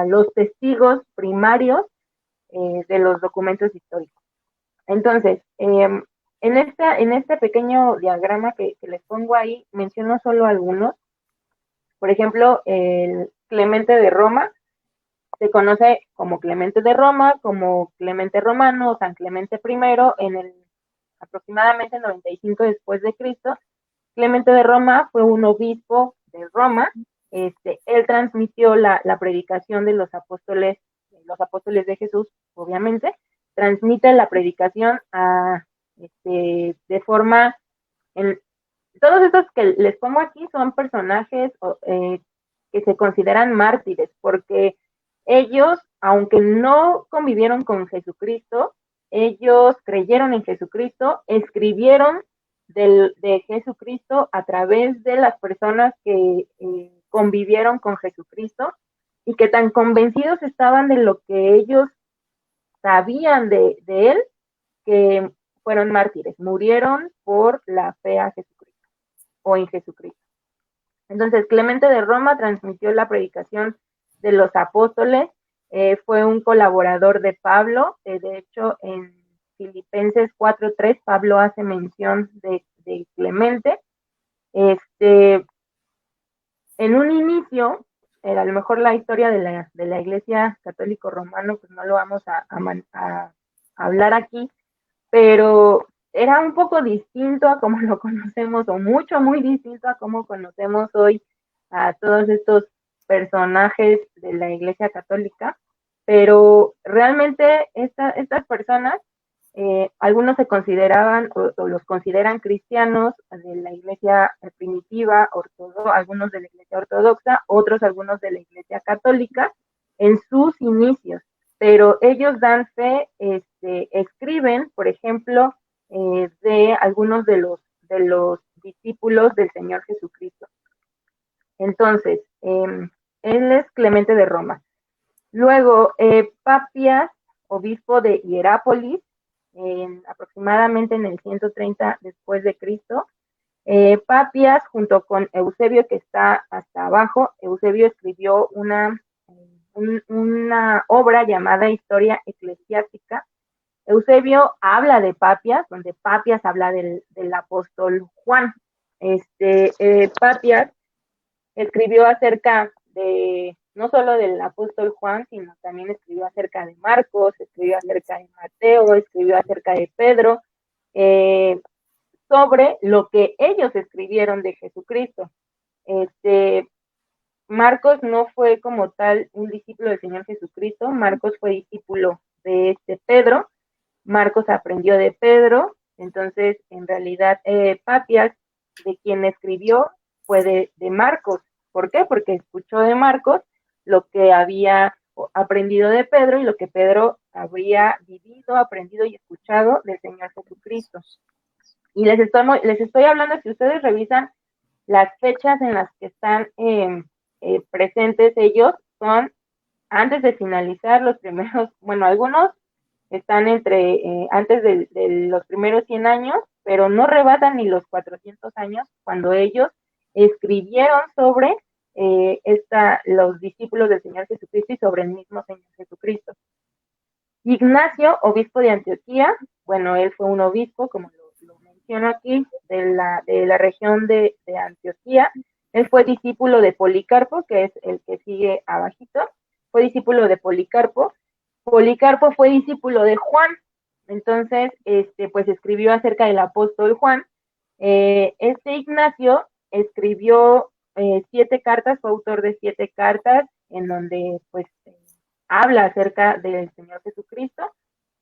S2: los testigos primarios de los documentos históricos. Entonces, en este pequeño diagrama que les pongo ahí, menciono solo algunos. Por ejemplo, el Clemente de Roma, se conoce como Clemente de Roma, como Clemente Romano, San Clemente I, en el aproximadamente 95 después de Cristo. Clemente de Roma fue un obispo de Roma. Él transmitió la predicación de los apóstoles de Jesús, obviamente, transmite la predicación de forma, todos estos que les pongo aquí son personajes que se consideran mártires, porque ellos, aunque no convivieron con Jesucristo, ellos creyeron en Jesucristo, escribieron de Jesucristo a través de las personas que convivieron con Jesucristo, y que tan convencidos estaban de lo que ellos sabían de él, que fueron mártires, murieron por la fe a Jesucristo o en Jesucristo. Entonces, Clemente de Roma transmitió la predicación de los apóstoles, fue un colaborador de Pablo. De hecho, en Filipenses 4:3, Pablo hace mención de Clemente. en un inicio, a lo mejor la historia de la Iglesia Católico Romano, pues no lo vamos a hablar aquí, pero era un poco distinto a como lo conocemos, o mucho, muy distinto a cómo conocemos hoy a todos estos personajes de la Iglesia Católica, pero realmente estas personas, algunos se consideraban o los consideran cristianos de la Iglesia primitiva, algunos de la Iglesia ortodoxa, otros algunos de la Iglesia católica, en sus inicios, pero ellos dan fe, escriben, por ejemplo, de algunos de los discípulos del Señor Jesucristo. Entonces, él es Clemente de Roma. Luego, Papias, obispo de Hierápolis, aproximadamente en el 130 después de Cristo. Papias, junto con Eusebio, que está hasta abajo, Eusebio escribió una obra llamada Historia Eclesiástica. Eusebio habla de Papias, donde Papias habla del apóstol Juan. Papias escribió acerca de, no solo del apóstol Juan, sino también escribió acerca de Marcos, escribió acerca de Mateo, escribió acerca de Pedro, sobre lo que ellos escribieron de Jesucristo. Marcos no fue como tal un discípulo del Señor Jesucristo, Marcos fue discípulo de Pedro, Marcos aprendió de Pedro, entonces en realidad Papias, de quien escribió, fue de Marcos. ¿Por qué? Porque escuchó de Marcos lo que había aprendido de Pedro y lo que Pedro habría vivido, aprendido y escuchado del Señor Jesucristo. Y les estoy hablando, si ustedes revisan las fechas en las que están presentes ellos, son antes de finalizar los primeros, bueno, algunos están antes de los primeros 100 años, pero no rebasan ni los 400 años cuando ellos escribieron sobre los discípulos del Señor Jesucristo y sobre el mismo Señor Jesucristo. Ignacio, obispo de Antioquía, bueno, él fue un obispo, como lo menciono aquí, de la región de Antioquía. Él fue discípulo de Policarpo, que es el que sigue abajito, fue discípulo de Policarpo. Policarpo fue discípulo de Juan, entonces, pues escribió acerca del apóstol Juan. Ignacio escribió 7 cartas, fue autor de 7 cartas, en donde, pues, habla acerca del Señor Jesucristo,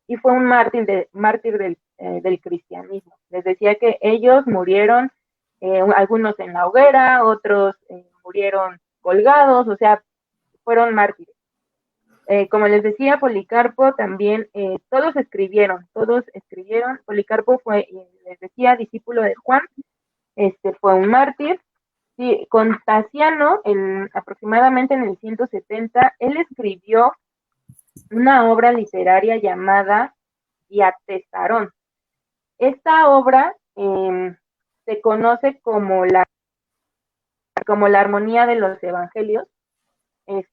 S2: y fue un mártir del cristianismo. Les decía que ellos murieron, algunos en la hoguera, otros murieron colgados, o sea, fueron mártires. Como les decía, Policarpo también, todos escribieron. Policarpo fue, les decía, discípulo de Juan, fue un mártir. Sí, con Tasiano, aproximadamente en el 170, él escribió una obra literaria llamada Diatesarón. Esta obra se conoce como la armonía de los evangelios.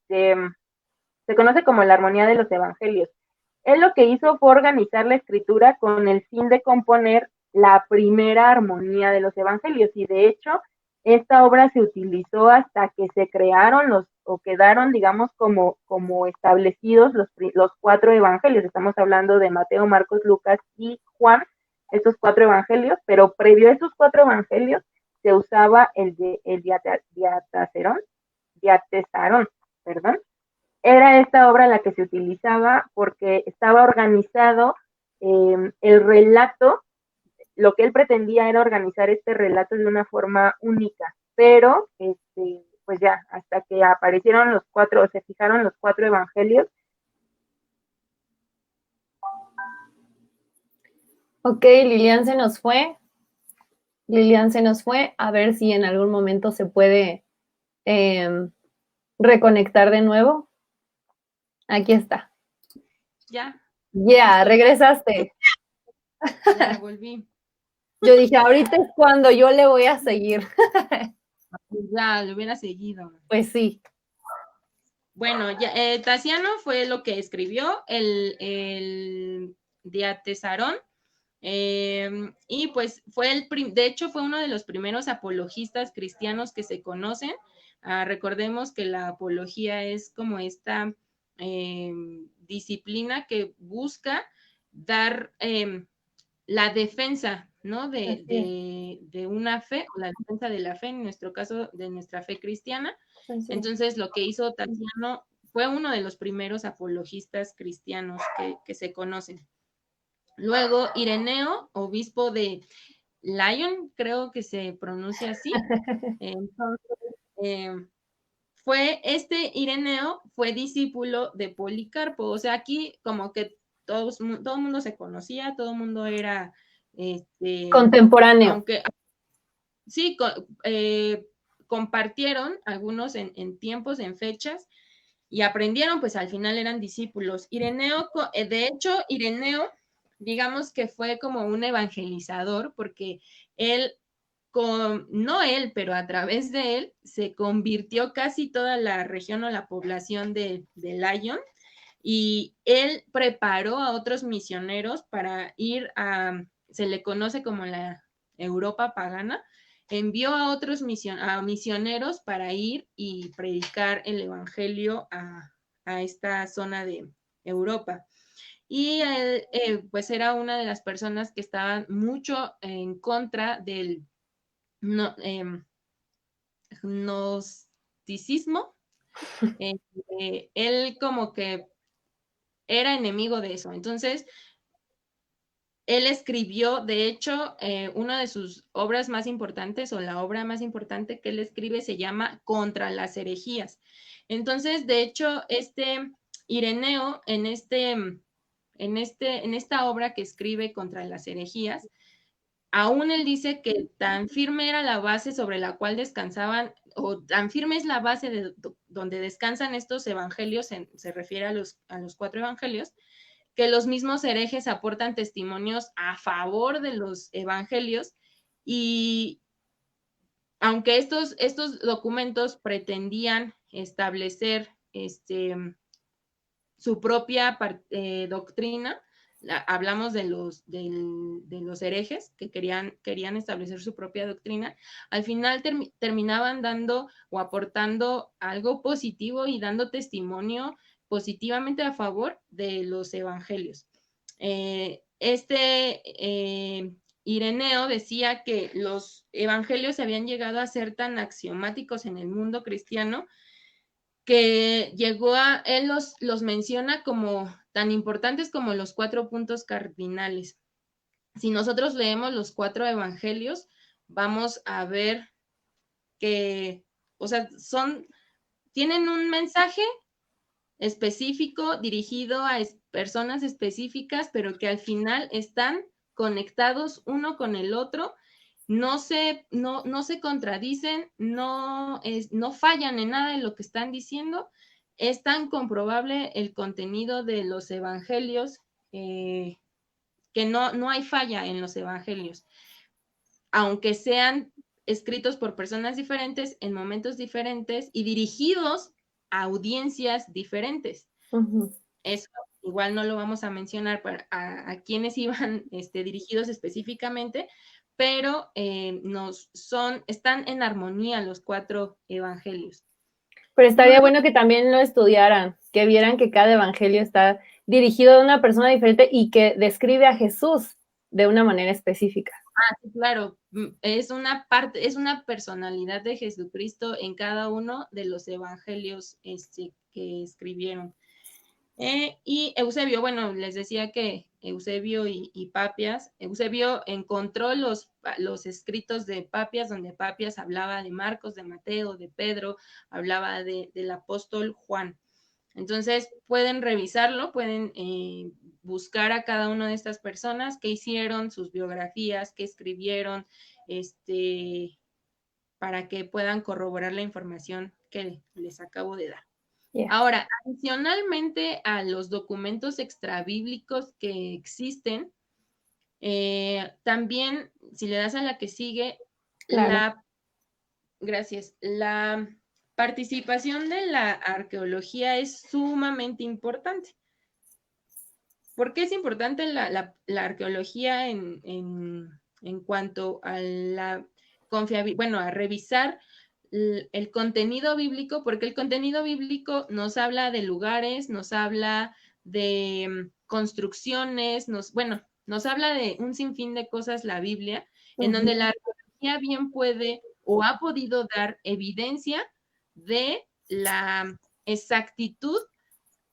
S2: Se conoce como la armonía de los evangelios. Él lo que hizo fue organizar la escritura con el fin de componer la primera armonía de los evangelios, y de hecho esta obra se utilizó hasta que se crearon o quedaron, digamos, como establecidos los 4 evangelios. Estamos hablando de Mateo, Marcos, Lucas y Juan, estos 4 evangelios, pero previo a esos 4 evangelios se usaba el Diatesarón, perdón. Era esta obra la que se utilizaba porque estaba organizado el relato. Lo que él pretendía era organizar este relato de una forma única, pero pues ya, hasta que aparecieron los 4, se fijaron los 4 evangelios.
S1: Ok, Lilian se nos fue. A ver si en algún momento se puede reconectar de nuevo. Aquí está.
S3: Ya.
S1: Ya, regresaste.
S3: Ya volví.
S1: Yo dije, ahorita es cuando yo le voy a seguir.
S3: Ya, lo hubiera seguido.
S1: Pues sí.
S3: Bueno, ya, Tasiano fue lo que escribió el Diatesarón, y pues de hecho fue uno de los primeros apologistas cristianos que se conocen. Recordemos que la apología es como esta disciplina que busca dar la defensa, ¿no? De una fe, o la defensa de la fe, en nuestro caso, de nuestra fe cristiana. Entonces, lo que hizo Tatiano fue uno de los primeros apologistas cristianos que se conocen. Luego, Ireneo, obispo de Lyon, creo que se pronuncia así. Entonces, Ireneo fue discípulo de Policarpo. O sea, aquí como que todo el mundo se conocía, todo el mundo era
S1: contemporáneo.
S3: Aunque sí, compartieron algunos en tiempos, en fechas, y aprendieron, pues al final eran discípulos. Ireneo, de hecho, Ireneo, digamos que fue como un evangelizador, porque él, no él, pero a través de él, se convirtió casi toda la región o la población de Lyon, y él preparó a otros misioneros para ir se le conoce como la Europa pagana, envió a otros misioneros para ir y predicar el evangelio a esta zona de Europa. Y él, pues era una de las personas que estaban mucho en contra del gnosticismo. Él como que era enemigo de eso. Entonces, él escribió, de hecho, una de sus obras más importantes, o la obra más importante que él escribe, se llama Contra las herejías. Entonces, de hecho, Ireneo, en esta obra que escribe Contra las herejías, aún él dice que tan firme era la base sobre la cual descansaban, o tan firme es la base donde descansan estos evangelios, se refiere a los 4 evangelios, que los mismos herejes aportan testimonios a favor de los evangelios, y aunque estos documentos pretendían establecer su propia doctrina, hablamos de los herejes que querían establecer su propia doctrina, al final terminaban dando o aportando algo positivo y dando testimonio positivamente a favor de los evangelios. Ireneo decía que los evangelios habían llegado a ser tan axiomáticos en el mundo cristiano que él los menciona como tan importantes como los 4 puntos cardinales. Si nosotros leemos los 4 evangelios, vamos a ver que, o sea, tienen un mensaje específico dirigido a personas específicas, pero que al final están conectados uno con el otro, no se contradicen, no fallan en nada de lo que están diciendo. Es tan comprobable el contenido de los evangelios que no hay falla en los evangelios, aunque sean escritos por personas diferentes en momentos diferentes y dirigidos a audiencias diferentes. Eso igual no lo vamos a mencionar a quienes iban dirigidos específicamente, pero están en armonía los 4 evangelios.
S1: Pero estaría bueno que también lo estudiaran, que vieran que cada evangelio está dirigido a una persona diferente y que describe a Jesús de una manera específica.
S3: Sí, claro, es una personalidad de Jesucristo en cada uno de los evangelios que escribieron. Y Eusebio, bueno, les decía que Eusebio y Papias, Eusebio encontró los escritos de Papias, donde Papias hablaba de Marcos, de Mateo, de Pedro, hablaba del apóstol Juan. Entonces pueden revisarlo, pueden buscar a cada una de estas personas, qué hicieron, sus biografías, qué escribieron, para que puedan corroborar la información que les acabo de dar. Yeah. Ahora, adicionalmente a los documentos extrabíblicos que existen, también, si le das a la que sigue, claro. La participación de la arqueología es sumamente importante. ¿Por qué es importante la arqueología en cuanto a la confiabilidad? Bueno, a revisar el contenido bíblico, porque el contenido bíblico nos habla de lugares, nos habla de construcciones, nos habla de un sinfín de cosas la Biblia, en donde la arqueología bien puede o ha podido dar evidencia de la exactitud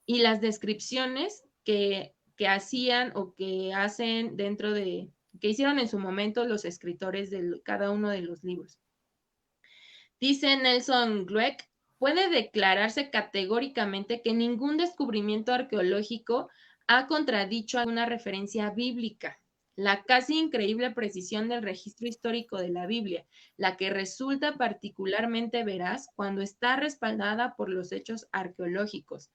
S3: y las descripciones que hacían o que hacen que hicieron en su momento los escritores de cada uno de los libros. Dice Nelson Glueck, puede declararse categóricamente que ningún descubrimiento arqueológico ha contradicho alguna referencia bíblica. La casi increíble precisión del registro histórico de la Biblia, la que resulta particularmente veraz cuando está respaldada por los hechos arqueológicos.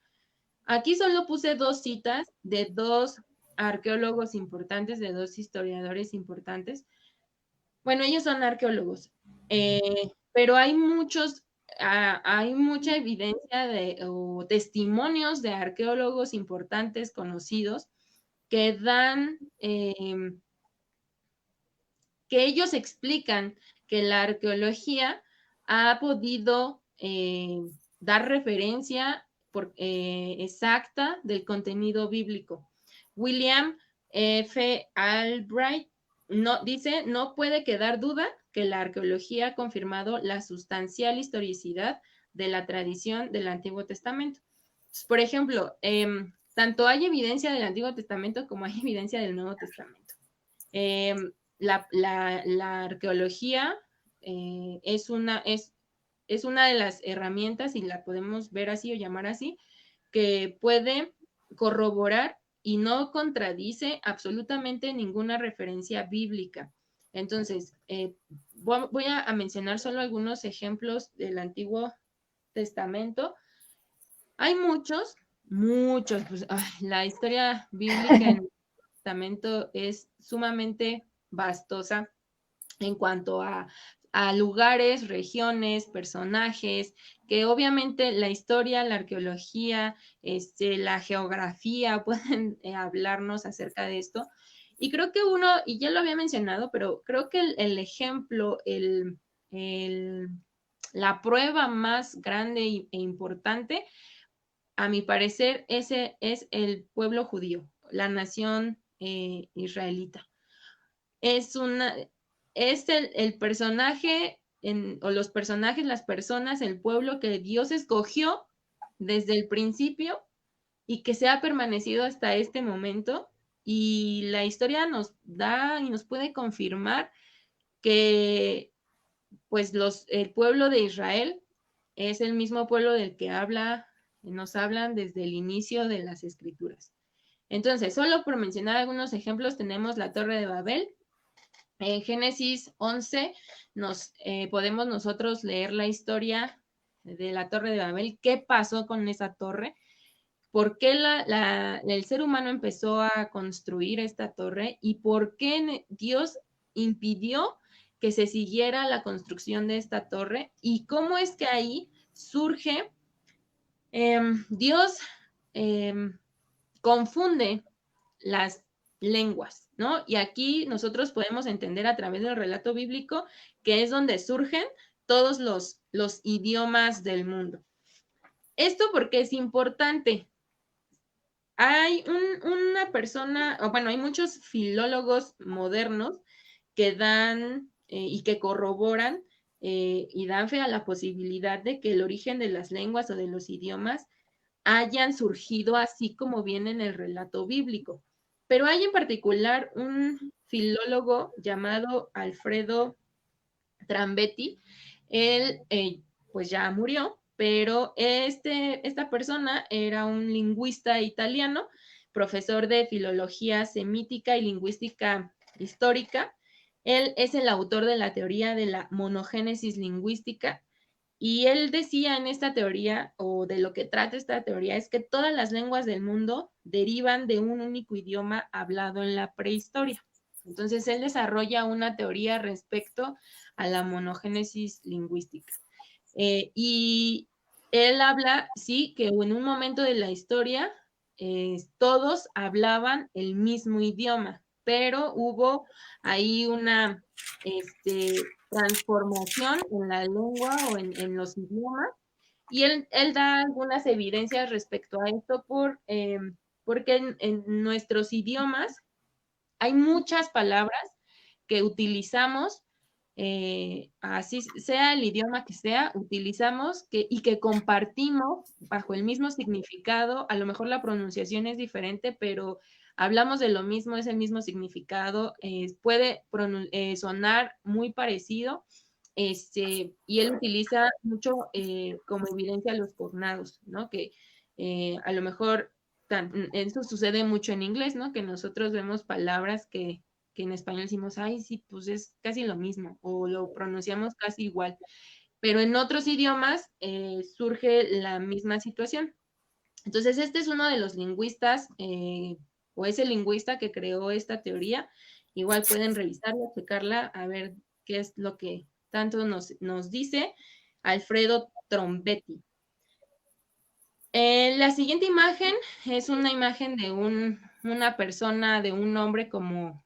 S3: Aquí solo puse 2 citas de 2 arqueólogos importantes, de 2 historiadores importantes. Bueno, ellos son arqueólogos, pero hay mucha evidencia o testimonios de arqueólogos importantes, conocidos, que dan, que ellos explican que la arqueología ha podido dar referencia exacta del contenido bíblico. William F. Albright dice, no puede quedar duda que la arqueología ha confirmado la sustancial historicidad de la tradición del Antiguo Testamento. Por ejemplo, tanto hay evidencia del Antiguo Testamento como hay evidencia del Nuevo Testamento. La arqueología es una de las herramientas, y la podemos ver así o llamar así, que puede corroborar y no contradice absolutamente ninguna referencia bíblica. Entonces, voy a mencionar solo algunos ejemplos del Antiguo Testamento. Hay muchos, pues, la historia bíblica en el Testamento es sumamente vastosa en cuanto a lugares, regiones, personajes, que obviamente la historia, la arqueología, la geografía pueden hablarnos acerca de esto. Y creo que y ya lo había mencionado, pero creo que el ejemplo, la prueba más grande e importante, a mi parecer, ese es el pueblo judío, la nación israelita. Es el personaje, o los personajes, las personas, el pueblo que Dios escogió desde el principio y que se ha permanecido hasta este momento. Y la historia nos da y nos puede confirmar que pues el pueblo de Israel es el mismo pueblo del que nos hablan desde el inicio de las escrituras. Entonces, solo por mencionar algunos ejemplos, tenemos la Torre de Babel. En Génesis 11 podemos nosotros leer la historia de la Torre de Babel, qué pasó con esa torre, por qué el ser humano empezó a construir esta torre y por qué Dios impidió que se siguiera la construcción de esta torre, y cómo es que ahí surge, Dios confunde las lenguas, ¿no? Y aquí nosotros podemos entender a través del relato bíblico que es donde surgen todos los idiomas del mundo. Esto porque es importante. Hay una persona, hay muchos filólogos modernos que dan y que corroboran y dan fe a la posibilidad de que el origen de las lenguas o de los idiomas hayan surgido así como viene en el relato bíblico. Pero hay en particular un filólogo llamado Alfredo Trambetti. Él pues ya murió, pero esta persona era un lingüista italiano, profesor de filología semítica y lingüística histórica. Él es el autor de la teoría de la monogénesis lingüística, y él decía en esta teoría, o de lo que trata esta teoría, es que todas las lenguas del mundo derivan de un único idioma hablado en la prehistoria. Entonces, él desarrolla una teoría respecto a la monogénesis lingüística. Y él habla, sí, que en un momento de la historia todos hablaban el mismo idioma, pero hubo ahí una transformación en la lengua o en los idiomas. Y él da algunas evidencias respecto a esto porque en nuestros idiomas hay muchas palabras que utilizamos, así sea el idioma que sea, utilizamos y que compartimos bajo el mismo significado. A lo mejor la pronunciación es diferente, pero hablamos de lo mismo, es el mismo significado, puede sonar muy parecido. Y él utiliza mucho como evidencia los cognados, ¿no? Que a lo mejor eso sucede mucho en inglés, ¿no? Que nosotros vemos palabras que en español decimos, ay, sí, pues es casi lo mismo, o lo pronunciamos casi igual. Pero en otros idiomas surge la misma situación. Entonces, este es uno de los lingüistas, o es el lingüista que creó esta teoría. Igual pueden revisarla, checarla, a ver qué es lo que tanto nos dice Alfredo Trombetti. La siguiente imagen es una imagen de una persona, de un hombre como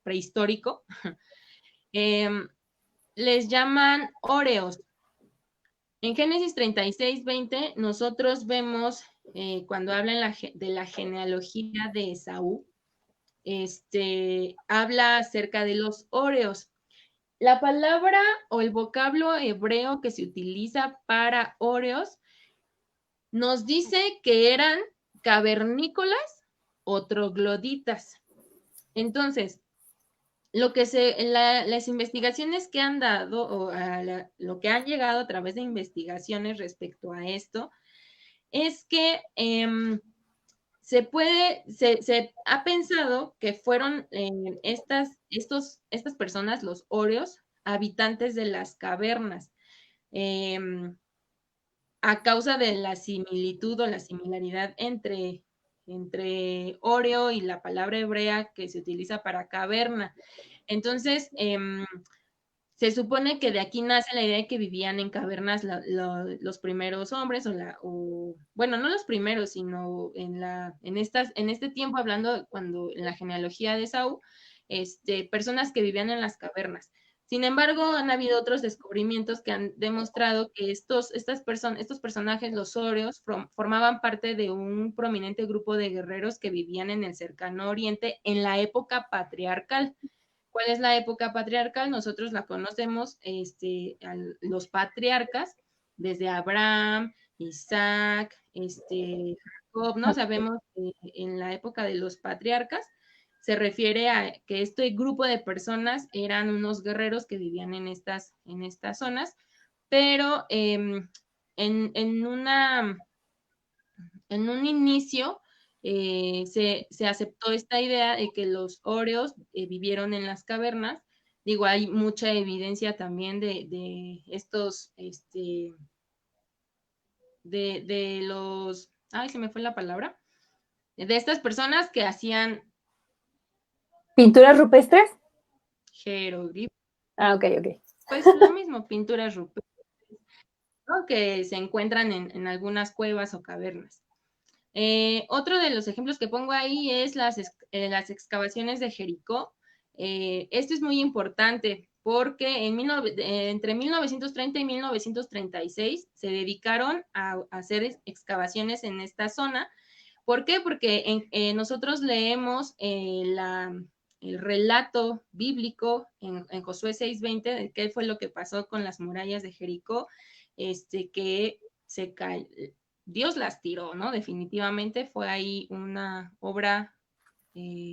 S3: prehistórico. Les llaman óreos. En Génesis 36:20, nosotros vemos cuando hablan de la genealogía de Esaú, habla acerca de los óreos. La palabra o el vocablo hebreo que se utiliza para óreos nos dice que eran cavernícolas o trogloditas. Entonces, las investigaciones que han dado, o lo que han llegado a través de investigaciones respecto a esto, es que se ha pensado que fueron estas personas, los óreos, habitantes de las cavernas. A causa de la similitud o la similaridad entre óreo y la palabra hebrea que se utiliza para caverna. Entonces, se supone que de aquí nace la idea de que vivían en cavernas los primeros hombres, bueno, no los primeros, sino en este tiempo, hablando cuando en la genealogía de Saúl, personas que vivían en las cavernas. Sin embargo, han habido otros descubrimientos que han demostrado que estos personajes, los óreos, formaban parte de un prominente grupo de guerreros que vivían en el cercano oriente en la época patriarcal. ¿Cuál es la época patriarcal? Nosotros la conocemos, los patriarcas, desde Abraham, Isaac, Jacob, ¿no? Sabemos que en la época de los patriarcas se refiere a que este grupo de personas eran unos guerreros que vivían en estas zonas, pero en un inicio se aceptó esta idea de que los óreos vivieron en las cavernas. Digo, hay mucha evidencia también de estos, de los, ay, se me fue la palabra, de estas personas que hacían
S1: ¿Pinturas rupestres?
S3: jeroglíficos.
S1: Ah, ok, ok.
S3: Pues lo mismo, pinturas rupestres, ¿no? Que se encuentran en algunas cuevas o cavernas. Otro de los ejemplos que pongo ahí es las excavaciones de Jericó. Esto es muy importante porque entre 1930 y 1936 se dedicaron a hacer excavaciones en esta zona. ¿Por qué? Porque nosotros leemos el relato bíblico en Josué 6:20 de qué fue lo que pasó con las murallas de Jericó, que Dios las tiró, ¿no? Definitivamente fue ahí una obra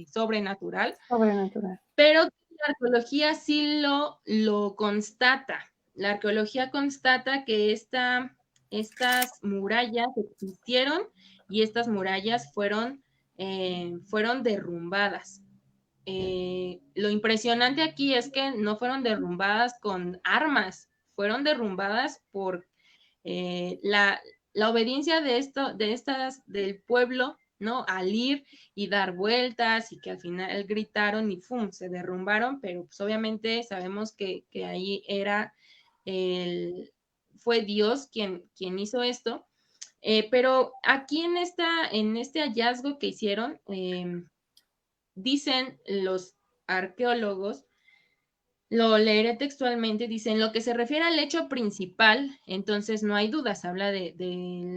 S3: sobrenatural.
S1: Sobrenatural.
S3: Pero la arqueología sí lo constata. La arqueología constata que estas murallas existieron y estas murallas fueron derrumbadas. Lo impresionante aquí es que no fueron derrumbadas con armas, fueron derrumbadas por la obediencia del pueblo, ¿no? Al ir y dar vueltas y que al final gritaron y ¡fum! Se derrumbaron, pero pues obviamente sabemos que ahí fue Dios quien hizo esto. Pero aquí en este hallazgo que hicieron, dicen los arqueólogos Lo leeré textualmente, dice, en lo que se refiere al hecho principal, entonces no hay dudas, habla de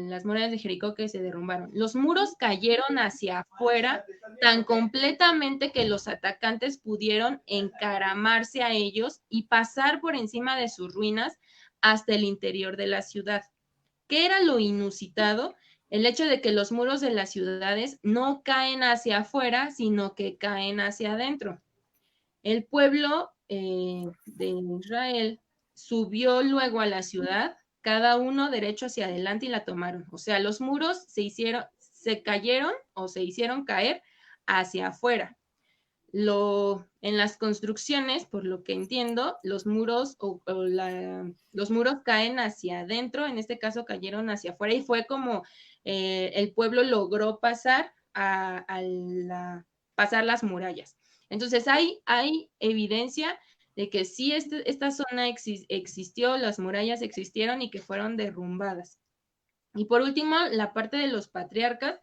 S3: las murallas de Jericó que se derrumbaron. Los muros cayeron hacia afuera tan completamente que los atacantes pudieron encaramarse a ellos y pasar por encima de sus ruinas hasta el interior de la ciudad. ¿Qué era lo inusitado? El hecho de que los muros de las ciudades no caen hacia afuera, sino que caen hacia adentro. El pueblo de Israel subió luego a la ciudad, cada uno derecho hacia adelante y la tomaron. O sea, los muros se cayeron o se hicieron caer hacia afuera. En las construcciones, por lo que entiendo, los muros los muros caen hacia adentro, en este caso cayeron hacia afuera y fue como el pueblo logró pasar pasar las murallas. Entonces hay evidencia de que sí esta zona existió, las murallas existieron y que fueron derrumbadas. Y por último, la parte de los patriarcas.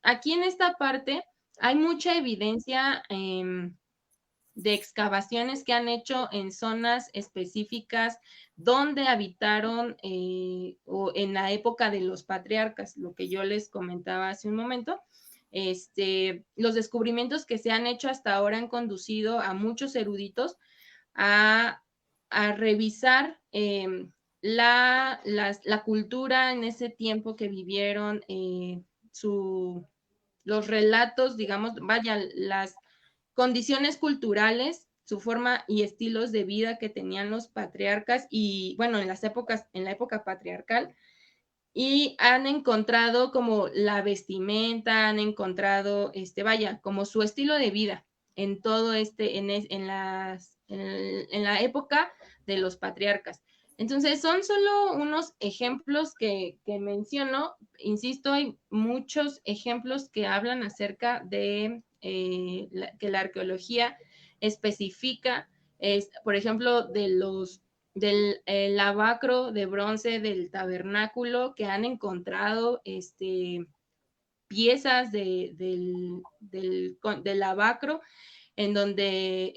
S3: Aquí en esta parte hay mucha evidencia de excavaciones que han hecho en zonas específicas donde habitaron o en la época de los patriarcas, lo que yo les comentaba hace un momento. Los descubrimientos que se han hecho hasta ahora han conducido a muchos eruditos a revisar la cultura en ese tiempo que vivieron, los relatos, digamos, vaya, las condiciones culturales, su forma y estilos de vida que tenían los patriarcas y, bueno, en la época patriarcal, y han encontrado como la vestimenta, han encontrado, vaya, como su estilo de vida en todo en la época de los patriarcas. Entonces, son solo unos ejemplos que menciono. Insisto, hay muchos ejemplos que hablan acerca de que la arqueología especifica, por ejemplo, del lavacro de bronce del tabernáculo que han encontrado piezas del lavacro en donde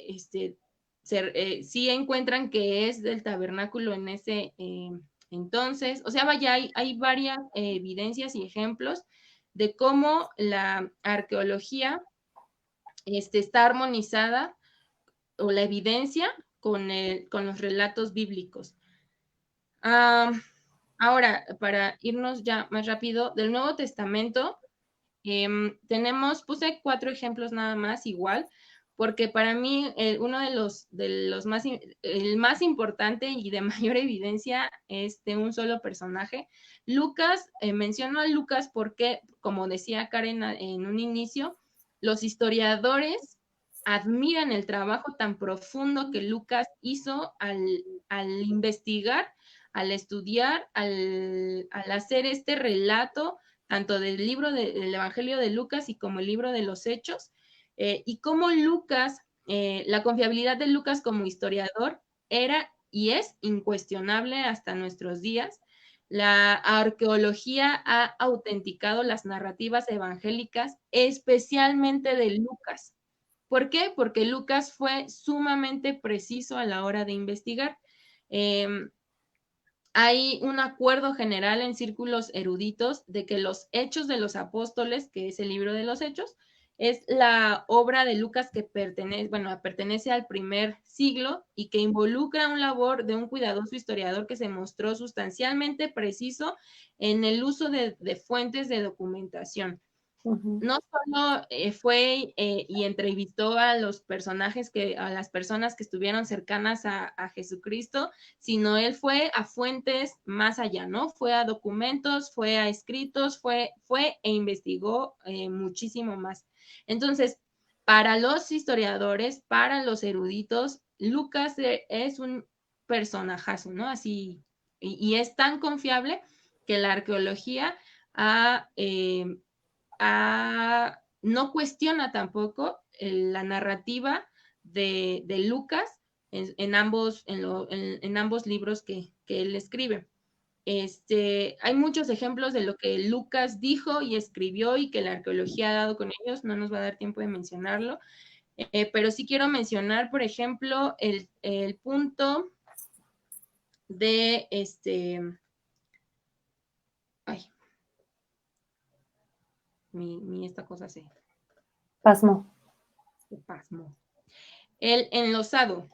S3: sí encuentran que es del tabernáculo en ese entonces. O sea, vaya, hay varias evidencias y ejemplos de cómo la arqueología está armonizada o la evidencia con los relatos bíblicos. Ahora, para irnos ya más rápido, del Nuevo Testamento, puse 4 ejemplos nada más igual, porque para mí uno de los más, el más importante y de mayor evidencia es de un solo personaje. Lucas, menciono a Lucas porque, como decía Karen en un inicio, los historiadores admiran el trabajo tan profundo que Lucas hizo al investigar, al estudiar, al hacer este relato, tanto del libro del Evangelio de Lucas y como el libro de los Hechos, y cómo Lucas, la confiabilidad de Lucas como historiador era y es incuestionable hasta nuestros días. La arqueología ha autenticado las narrativas evangélicas, especialmente de Lucas. ¿Por qué? Porque Lucas fue sumamente preciso a la hora de investigar. Hay un acuerdo general en círculos eruditos de que los Hechos de los Apóstoles, que es el libro de los Hechos, es la obra de Lucas que pertenece al primer siglo y que involucra un labor de un cuidadoso historiador que se mostró sustancialmente preciso en el uso de fuentes de documentación. No solo fue y entrevistó a los personajes a las personas que estuvieron cercanas a Jesucristo, sino él fue a fuentes más allá, ¿no? Fue a documentos, fue a escritos, fue e investigó muchísimo más. Entonces, para los historiadores, para los eruditos, Lucas es un personajazo, ¿no? Así, y es tan confiable que la arqueología no cuestiona tampoco la narrativa de Lucas en ambos libros que él escribe. Hay muchos ejemplos de lo que Lucas dijo y escribió y que la arqueología ha dado con ellos, no nos va a dar tiempo de mencionarlo. Pero sí quiero mencionar, por ejemplo, el punto de ay, esta cosa se
S1: Pasmo.
S3: pasmó. El enlosado.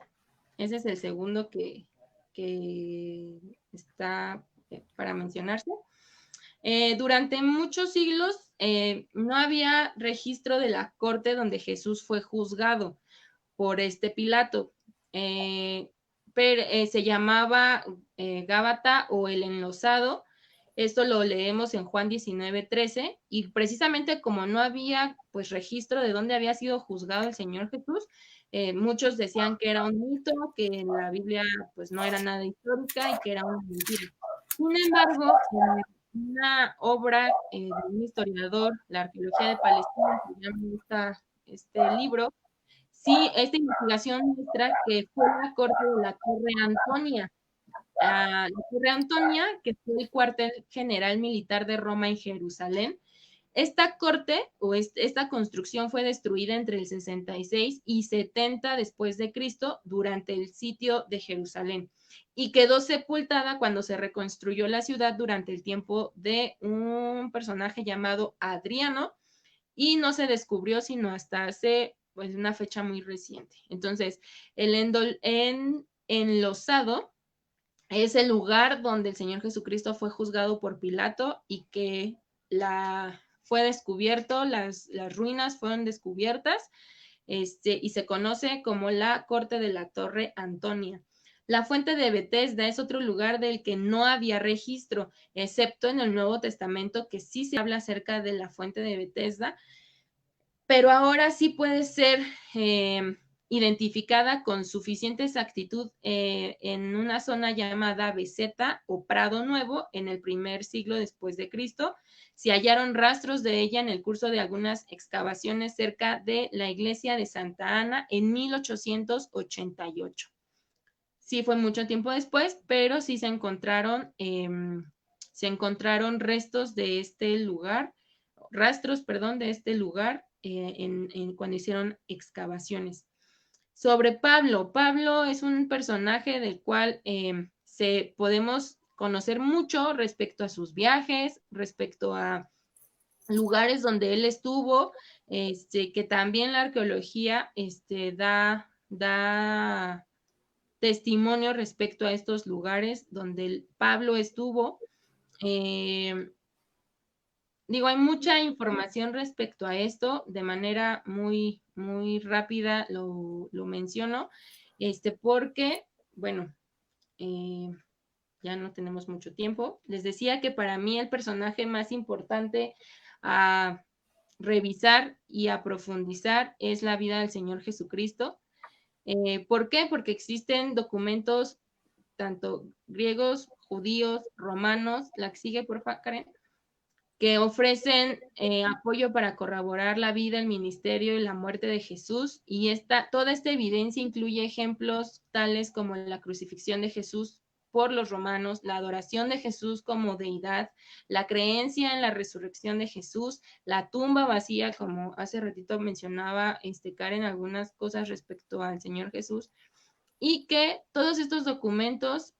S3: Ese es el segundo que está para mencionarse. Durante muchos siglos no había registro de la corte donde Jesús fue juzgado por Pilato. Pero, se llamaba Gábata o el enlosado. Esto lo leemos en Juan 19:13, y precisamente como no había pues registro de dónde había sido juzgado el Señor Jesús, muchos decían que era un mito, que la Biblia pues no era nada histórica y que era una mentira. Sin embargo, una obra de un historiador, la arqueología de Palestina, se llama este libro. Sí, esta investigación muestra que fue la corte de la Torre Antonia. La Torre Antonia, que fue el cuartel general militar de Roma en Jerusalén. Esta corte o esta construcción fue destruida entre el 66 y 70 después de Cristo durante el sitio de Jerusalén, y quedó sepultada cuando se reconstruyó la ciudad durante el tiempo de un personaje llamado Adriano, y no se descubrió sino hasta hace pues una fecha muy reciente. Entonces, el enlosado es el lugar donde el Señor Jesucristo fue juzgado por Pilato y que fue descubierto, las ruinas fueron descubiertas, y se conoce como la corte de la Torre Antonia. La fuente de Betesda es otro lugar del que no había registro, excepto en el Nuevo Testamento, que sí se habla acerca de la fuente de Betesda, pero ahora sí puede ser identificada con suficiente exactitud en una zona llamada Bezeta o Prado Nuevo en el primer siglo después de Cristo. Se hallaron rastros de ella en el curso de algunas excavaciones cerca de la iglesia de Santa Ana en 1888. Sí fue mucho tiempo después, pero sí se encontraron restos de este lugar, rastros, perdón, de este lugar cuando hicieron excavaciones. Sobre Pablo. Pablo es un personaje del cual podemos conocer mucho respecto a sus viajes, respecto a lugares donde él estuvo, que también la arqueología da testimonio respecto a estos lugares donde Pablo estuvo. Hay mucha información respecto a esto, de manera muy, muy rápida lo menciono, porque, bueno, ya no tenemos mucho tiempo. Les decía que para mí el personaje más importante a revisar y a profundizar es la vida del Señor Jesucristo. ¿Por qué? Porque existen documentos tanto griegos, judíos, romanos, la que sigue, por favor, Karen, que ofrecen apoyo para corroborar la vida, el ministerio y la muerte de Jesús. Y toda esta evidencia incluye ejemplos tales como la crucifixión de Jesús por los romanos, la adoración de Jesús como deidad, la creencia en la resurrección de Jesús, la tumba vacía, como hace ratito mencionaba Karen, algunas cosas respecto al Señor Jesús, y que todos estos documentos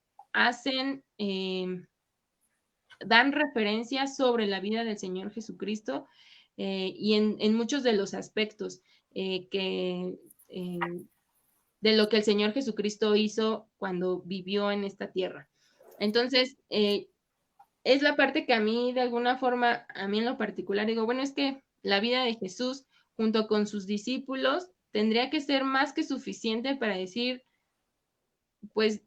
S3: dan referencias sobre la vida del Señor Jesucristo, y en muchos de los aspectos de lo que el Señor Jesucristo hizo cuando vivió en esta tierra. Entonces, es la parte que a mí, de alguna forma, a mí en lo particular, digo, bueno, es que la vida de Jesús junto con sus discípulos tendría que ser más que suficiente para decir, pues,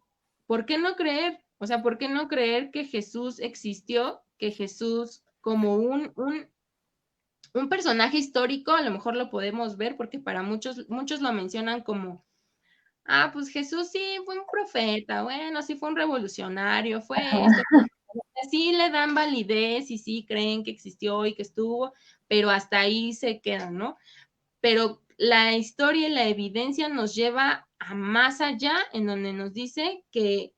S3: ¿por qué no creer? O sea, ¿por qué no creer que Jesús existió, que Jesús como un personaje histórico, a lo mejor lo podemos ver, porque para muchos lo mencionan como, pues Jesús sí fue un profeta, bueno, sí fue un revolucionario, fue esto, sí le dan validez y sí creen que existió y que estuvo, pero hasta ahí se quedan, ¿no? Pero la historia y la evidencia nos lleva a más allá, en donde nos dice que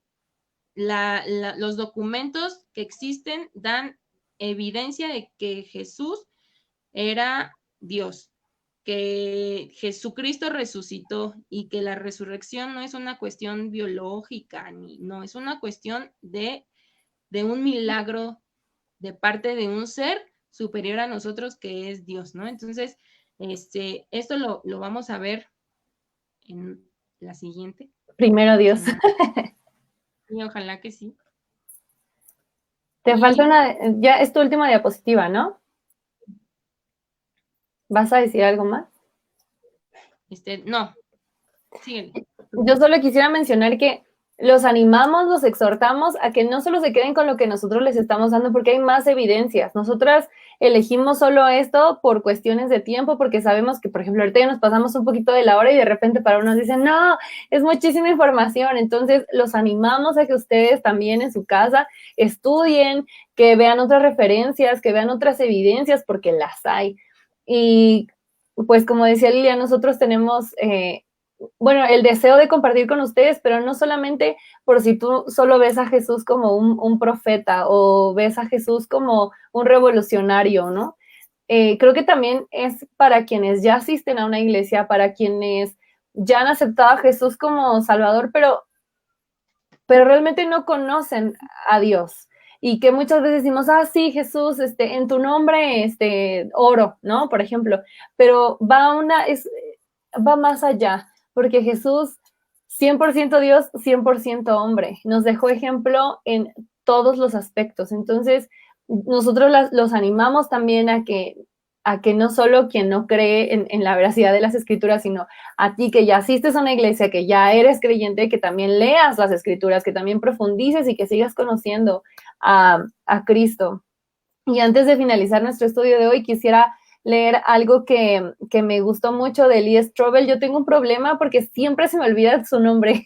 S3: los documentos que existen dan evidencia de que Jesús era Dios. que Jesucristo resucitó y que la resurrección no es una cuestión biológica, no, es una cuestión de un milagro de parte de un ser superior a nosotros que es Dios, ¿no? Entonces, esto lo vamos a ver en la siguiente
S1: Primero Dios.
S3: semana. Y ojalá que sí.
S1: Te falta ya es tu última diapositiva, ¿no? ¿Vas a decir algo más?
S3: No, síguele.
S1: Yo solo quisiera mencionar que los animamos, los exhortamos a que no solo se queden con lo que nosotros les estamos dando, porque hay más evidencias. Nosotras elegimos solo esto por cuestiones de tiempo, porque sabemos que, por ejemplo, ahorita ya nos pasamos un poquito de la hora y de repente para unos dicen, no, es muchísima información. Entonces, los animamos a que ustedes también en su casa estudien, que vean otras referencias, que vean otras evidencias, porque las hay. Y pues, como decía Lilia, nosotros tenemos... bueno, el deseo de compartir con ustedes, pero no solamente por si tú solo ves a Jesús como un profeta o ves a Jesús como un revolucionario, ¿no? Creo que también es para quienes ya asisten a una iglesia, para quienes ya han aceptado a Jesús como Salvador, pero realmente no conocen a Dios. Y que muchas veces decimos, sí, Jesús, en tu nombre, oro, ¿no? Por ejemplo, pero va más allá, porque Jesús, 100% Dios, 100% hombre, nos dejó ejemplo en todos los aspectos. Entonces, nosotros los animamos también a que no solo quien no cree en la veracidad de las escrituras, sino a ti que ya asistes a una iglesia, que ya eres creyente, que también leas las escrituras, que también profundices y que sigas conociendo a Cristo. Y antes de finalizar nuestro estudio de hoy, quisiera leer algo que me gustó mucho de Lee Strobel. Yo tengo un problema porque siempre se me olvida su nombre,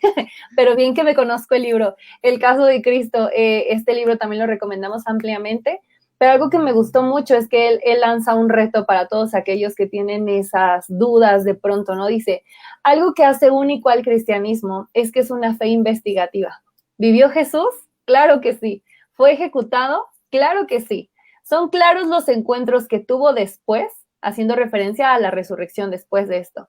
S1: pero bien que me conozco el libro, El caso de Cristo. Este libro también lo recomendamos ampliamente, pero algo que me gustó mucho es que él lanza un reto para todos aquellos que tienen esas dudas de pronto, ¿no? Dice, algo que hace único al cristianismo es que es una fe investigativa. ¿Vivió Jesús? Claro que sí. ¿Fue ejecutado? Claro que sí. Son claros los encuentros que tuvo después, haciendo referencia a la resurrección después de esto.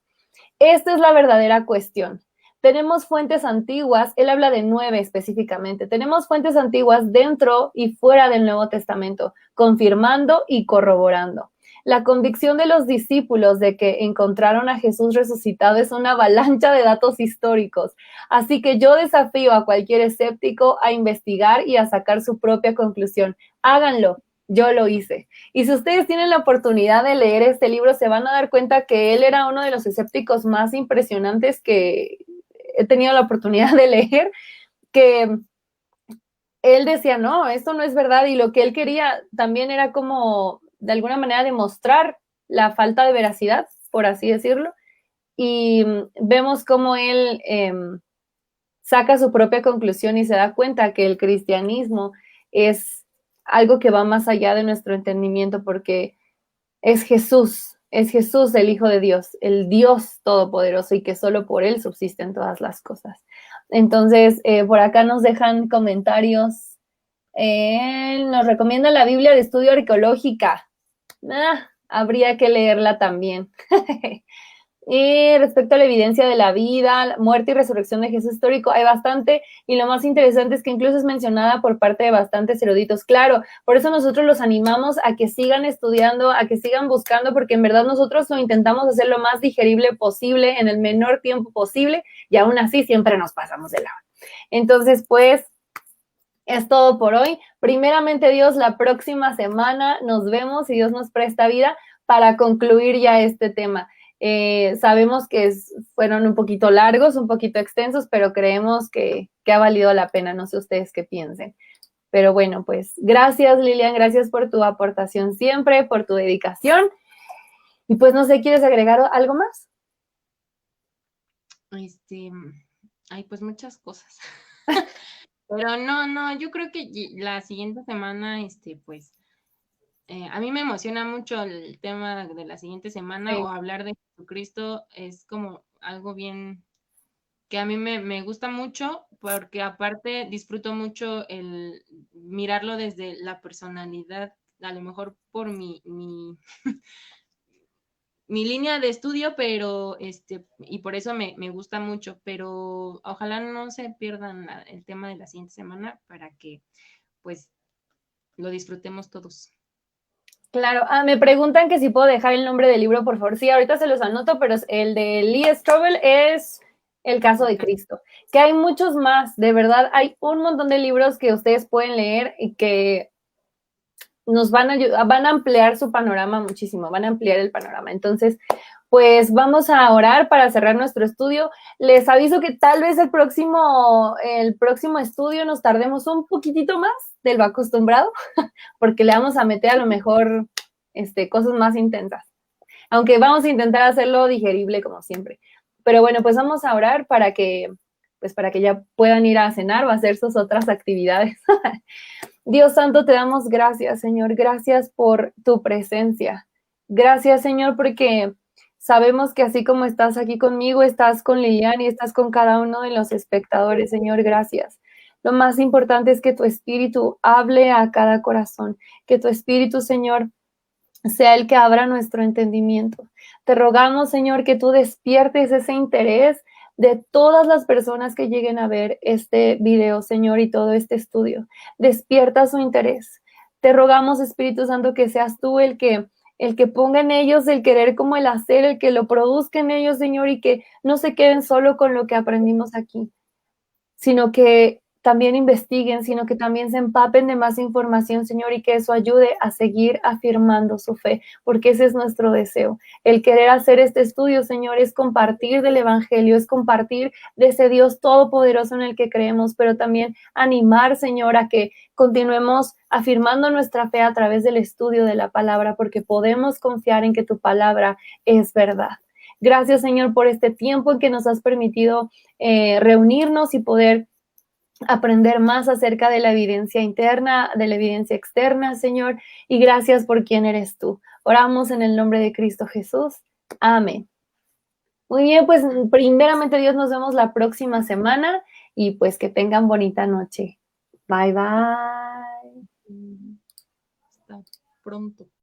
S1: Esta es la verdadera cuestión. Tenemos fuentes antiguas, él habla de 9 específicamente, tenemos fuentes antiguas dentro y fuera del Nuevo Testamento, confirmando y corroborando. La convicción de los discípulos de que encontraron a Jesús resucitado es una avalancha de datos históricos. Así que yo desafío a cualquier escéptico a investigar y a sacar su propia conclusión. Háganlo. Yo lo hice. Y si ustedes tienen la oportunidad de leer este libro, se van a dar cuenta que él era uno de los escépticos más impresionantes que he tenido la oportunidad de leer, que él decía, no, esto no es verdad, y lo que él quería también era como, de alguna manera, demostrar la falta de veracidad, por así decirlo, y vemos cómo él saca su propia conclusión y se da cuenta que el cristianismo es algo que va más allá de nuestro entendimiento, porque es Jesús el Hijo de Dios, el Dios Todopoderoso, y que solo por Él subsisten todas las cosas. Entonces, por acá nos dejan comentarios. Nos recomienda la Biblia de Estudio Arqueológica. Habría que leerla también. Y respecto a la evidencia de la vida, muerte y resurrección de Jesús histórico, hay bastante, y lo más interesante es que incluso es mencionada por parte de bastantes eruditos. Claro, por eso nosotros los animamos a que sigan estudiando, a que sigan buscando, porque en verdad nosotros lo intentamos hacer lo más digerible posible, en el menor tiempo posible, y aún así siempre nos pasamos de lado. Entonces, pues, es todo por hoy. Primeramente, Dios, la próxima semana nos vemos, si Dios nos presta vida, para concluir ya este tema. Sabemos que fueron un poquito largos, un poquito extensos, pero creemos que ha valido la pena. No sé ustedes qué piensen. Pero bueno, pues gracias, Lilian, gracias por tu aportación siempre, por tu dedicación. Y pues no sé, ¿quieres agregar algo más?
S3: Pues muchas cosas. Pero no, yo creo que la siguiente semana, pues, a mí me emociona mucho el tema de la siguiente semana, sí. O hablar de Jesucristo es como algo bien que a mí me gusta mucho, porque aparte disfruto mucho el mirarlo desde la personalidad, a lo mejor por mi mi línea de estudio, pero y por eso me gusta mucho, pero ojalá no se pierdan el tema de la siguiente semana para que pues lo disfrutemos todos.
S1: Claro, me preguntan que si puedo dejar el nombre del libro, por favor. Sí, ahorita se los anoto, pero el de Lee Strobel es El caso de Cristo. Que hay muchos más, de verdad, hay un montón de libros que ustedes pueden leer y que nos van a ayudar, van a ampliar su panorama muchísimo, van a ampliar el panorama. Entonces, pues vamos a orar para cerrar nuestro estudio. Les aviso que tal vez el próximo estudio nos tardemos un poquitito más de lo acostumbrado, porque le vamos a meter a lo mejor cosas más intensas. Aunque vamos a intentar hacerlo digerible como siempre. Pero bueno, pues vamos a orar para que ya puedan ir a cenar o a hacer sus otras actividades. Dios Santo, te damos gracias, Señor. Gracias por tu presencia. Gracias, Señor, porque sabemos que así como estás aquí conmigo, estás con Lilian y estás con cada uno de los espectadores, Señor. Gracias. Lo más importante es que tu espíritu hable a cada corazón, que tu espíritu, Señor, sea el que abra nuestro entendimiento. Te rogamos, Señor, que tú despiertes ese interés de todas las personas que lleguen a ver este video, Señor, y todo este estudio. Despierta su interés. Te rogamos, Espíritu Santo, que seas tú el que ponga en ellos el querer como el hacer, el que lo produzca en ellos, Señor, y que no se queden solo con lo que aprendimos aquí, sino que también investiguen, sino que también se empapen de más información, Señor, y que eso ayude a seguir afirmando su fe, porque ese es nuestro deseo. El querer hacer este estudio, Señor, es compartir del Evangelio, es compartir de ese Dios todopoderoso en el que creemos, pero también animar, Señor, a que continuemos afirmando nuestra fe a través del estudio de la palabra, porque podemos confiar en que tu palabra es verdad. Gracias, Señor, por este tiempo en que nos has permitido reunirnos y poder aprender más acerca de la evidencia interna, de la evidencia externa, Señor, y gracias por quién eres tú. Oramos en el nombre de Cristo Jesús. Amén. Muy bien, pues primeramente Dios, nos vemos la próxima semana y pues que tengan bonita noche. Bye, bye.
S3: Hasta pronto.